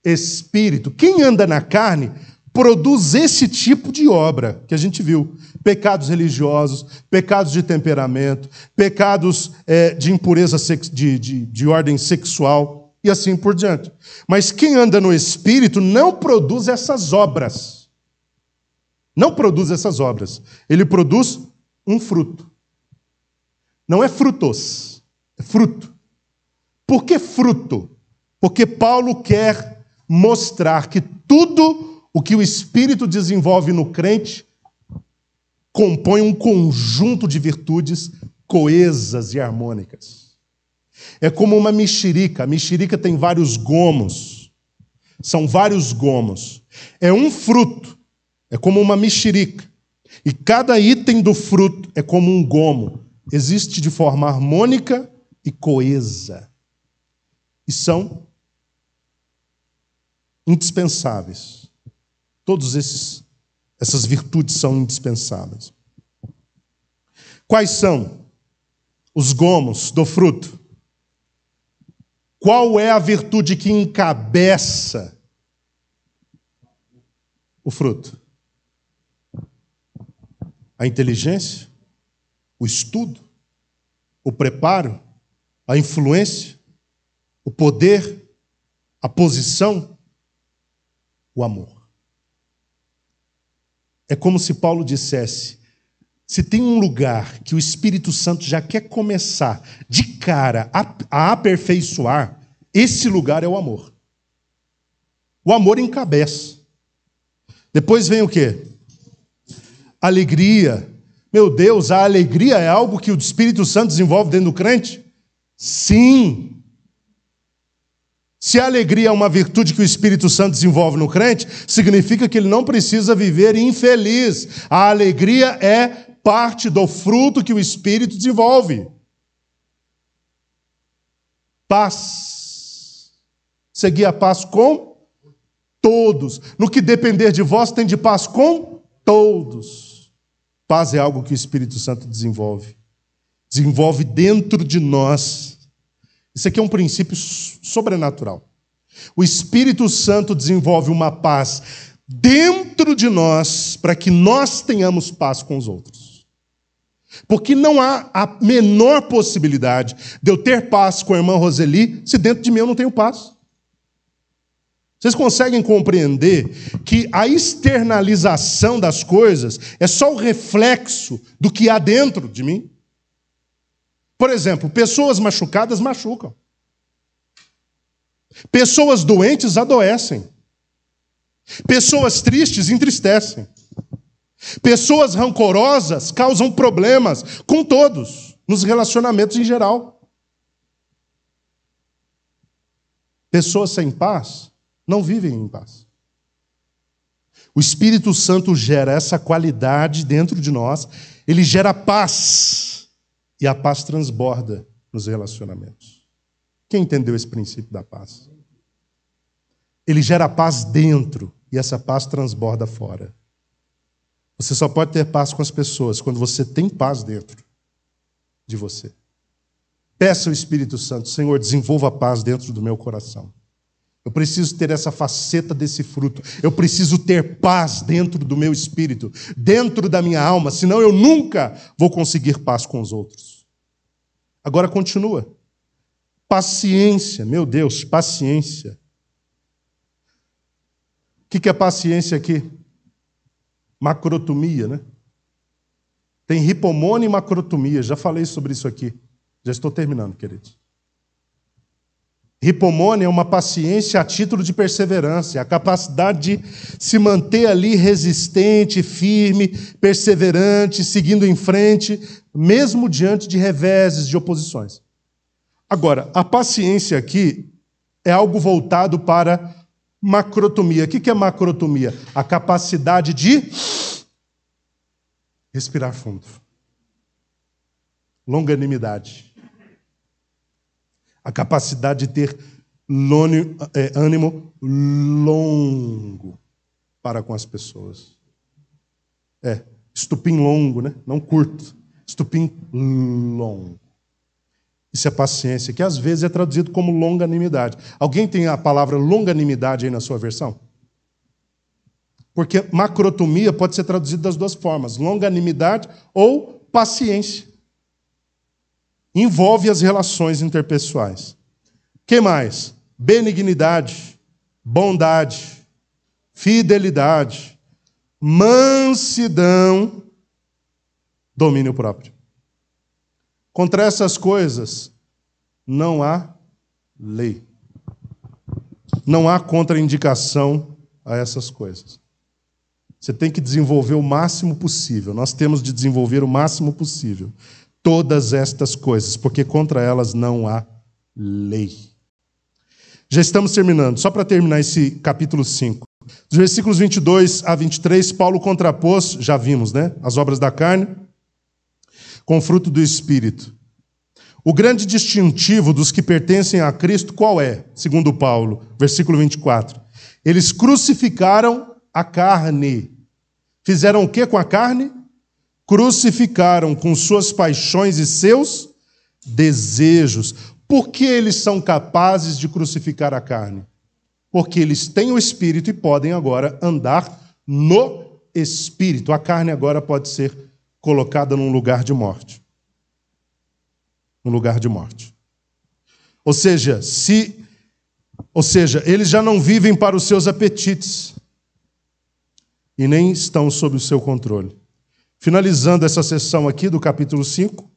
Espírito. Quem anda na carne produz esse tipo de obra que a gente viu. Pecados religiosos, pecados de temperamento, pecados de impureza de ordem sexual e assim por diante. Mas quem anda no Espírito não produz essas obras. Não produz essas obras. Ele produz um fruto. Não é frutos, é fruto. Por que fruto? Porque Paulo quer mostrar que tudo o que o Espírito desenvolve no crente compõe um conjunto de virtudes coesas e harmônicas. É como uma mexerica. A mexerica tem vários gomos. São vários gomos. É um fruto. É como uma mexerica. E cada item do fruto é como um gomo. Existe de forma harmônica e coesa. E são indispensáveis. Todas essas virtudes são indispensáveis. Quais são os gomos do fruto? Qual é a virtude que encabeça o fruto? A inteligência, o estudo, o preparo, a influência, o poder, a posição, o amor. É como se Paulo dissesse, se tem um lugar que o Espírito Santo já quer começar de cara a aperfeiçoar, esse lugar é o amor. O amor encabeça. Depois vem o quê? Alegria. Meu Deus, a alegria é algo que o Espírito Santo desenvolve dentro do crente? Sim. Se a alegria é uma virtude que o Espírito Santo desenvolve no crente, significa que ele não precisa viver infeliz. A alegria é parte do fruto que o Espírito desenvolve. Paz. Seguir a paz com todos. No que depender de vós, tem de paz com todos. Paz é algo que o Espírito Santo desenvolve. Desenvolve dentro de nós. Isso aqui é um princípio sobrenatural. O Espírito Santo desenvolve uma paz dentro de nós para que nós tenhamos paz com os outros. Porque não há a menor possibilidade de eu ter paz com a irmã Roseli se dentro de mim eu não tenho paz. Vocês conseguem compreender que a externalização das coisas é só o reflexo do que há dentro de mim? Por exemplo, pessoas machucadas machucam. Pessoas doentes adoecem. Pessoas tristes entristecem. Pessoas rancorosas causam problemas com todos, nos relacionamentos em geral. Pessoas sem paz não vivem em paz. O Espírito Santo gera essa qualidade dentro de nós, ele gera paz, e a paz transborda nos relacionamentos. Quem entendeu esse princípio da paz? Ele gera paz dentro e essa paz transborda fora. Você só pode ter paz com as pessoas quando você tem paz dentro de você. Peça ao Espírito Santo: Senhor, desenvolva a paz dentro do meu coração. Eu preciso ter essa faceta desse fruto. Eu preciso ter paz dentro do meu espírito, dentro da minha alma, senão eu nunca vou conseguir paz com os outros. Agora continua. Paciência, meu Deus, paciência. O que é paciência aqui? Macrotomia, né? Tem hipomone e macrotomia. Já falei sobre isso aqui. Já estou terminando, queridos. Hipomone é uma paciência a título de perseverança, a capacidade de se manter ali resistente, firme, perseverante, seguindo em frente, mesmo diante de reveses, de oposições. Agora, a paciência aqui é algo voltado para macrotomia. O que é macrotomia? A capacidade de respirar fundo. Longanimidade. A capacidade de ter ânimo longo para com as pessoas. Estupim longo, né? Não curto. Estupim longo. Isso é paciência, que às vezes é traduzido como longanimidade. Alguém tem a palavra longanimidade aí na sua versão? Porque macrotomia pode ser traduzida das duas formas, longanimidade ou paciência. Envolve as relações interpessoais. Que mais? Benignidade, bondade, fidelidade, mansidão, domínio próprio. Contra essas coisas, não há lei. Não há contraindicação a essas coisas. Você tem que desenvolver o máximo possível. Nós temos de desenvolver o máximo possível todas estas coisas, porque contra elas não há lei. Já estamos terminando. Só para terminar esse capítulo 5. Dos versículos 22 a 23, Paulo contrapôs, já vimos, né? As obras da carne com o fruto do Espírito. O grande distintivo dos que pertencem a Cristo, qual é? Segundo Paulo, versículo 24. Eles crucificaram a carne. Fizeram o que com a carne? Crucificaram com suas paixões e seus desejos. Por que eles são capazes de crucificar a carne? Porque eles têm o Espírito e podem agora andar no Espírito. A carne agora pode ser colocada num lugar de morte. Um lugar de morte. Ou seja, eles já não vivem para os seus apetites e nem estão sob o seu controle. Finalizando essa sessão aqui do capítulo 5,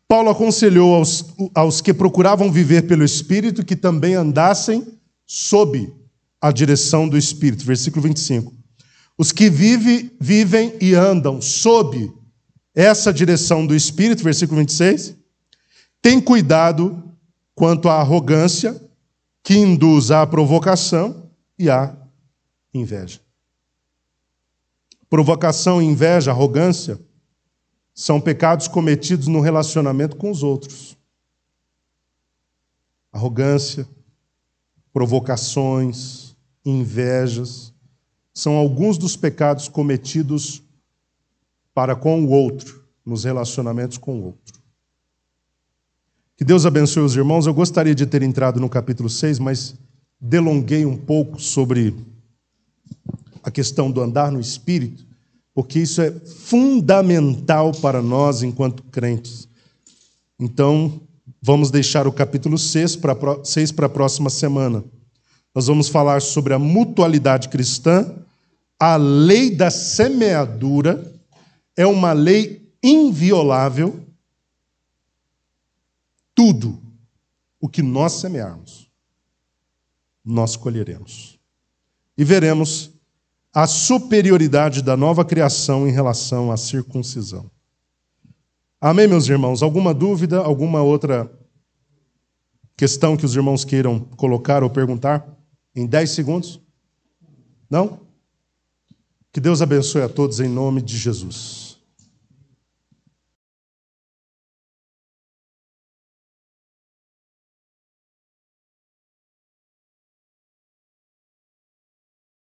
Paulo aconselhou aos que procuravam viver pelo Espírito que também andassem sob a direção do Espírito. Versículo 25. Os que vivem e andam sob essa direção do Espírito, versículo 26, têm cuidado quanto à arrogância que induz à provocação e à inveja. Provocação, inveja, arrogância são pecados cometidos no relacionamento com os outros. Arrogância, provocações, invejas são alguns dos pecados cometidos para com o outro, nos relacionamentos com o outro. Que Deus abençoe os irmãos. Eu gostaria de ter entrado no capítulo 6, mas delonguei um pouco sobre a questão do andar no Espírito, porque isso é fundamental para nós enquanto crentes. Então, vamos deixar o capítulo 6 para a próxima semana. Nós vamos falar sobre a mutualidade cristã. A lei da semeadura é uma lei inviolável. Tudo o que nós semearmos, nós colheremos. E veremos a superioridade da nova criação em relação à circuncisão. Amém, meus irmãos? Alguma dúvida, alguma outra questão que os irmãos queiram colocar ou perguntar? Em 10 segundos? Não? Que Deus abençoe a todos em nome de Jesus.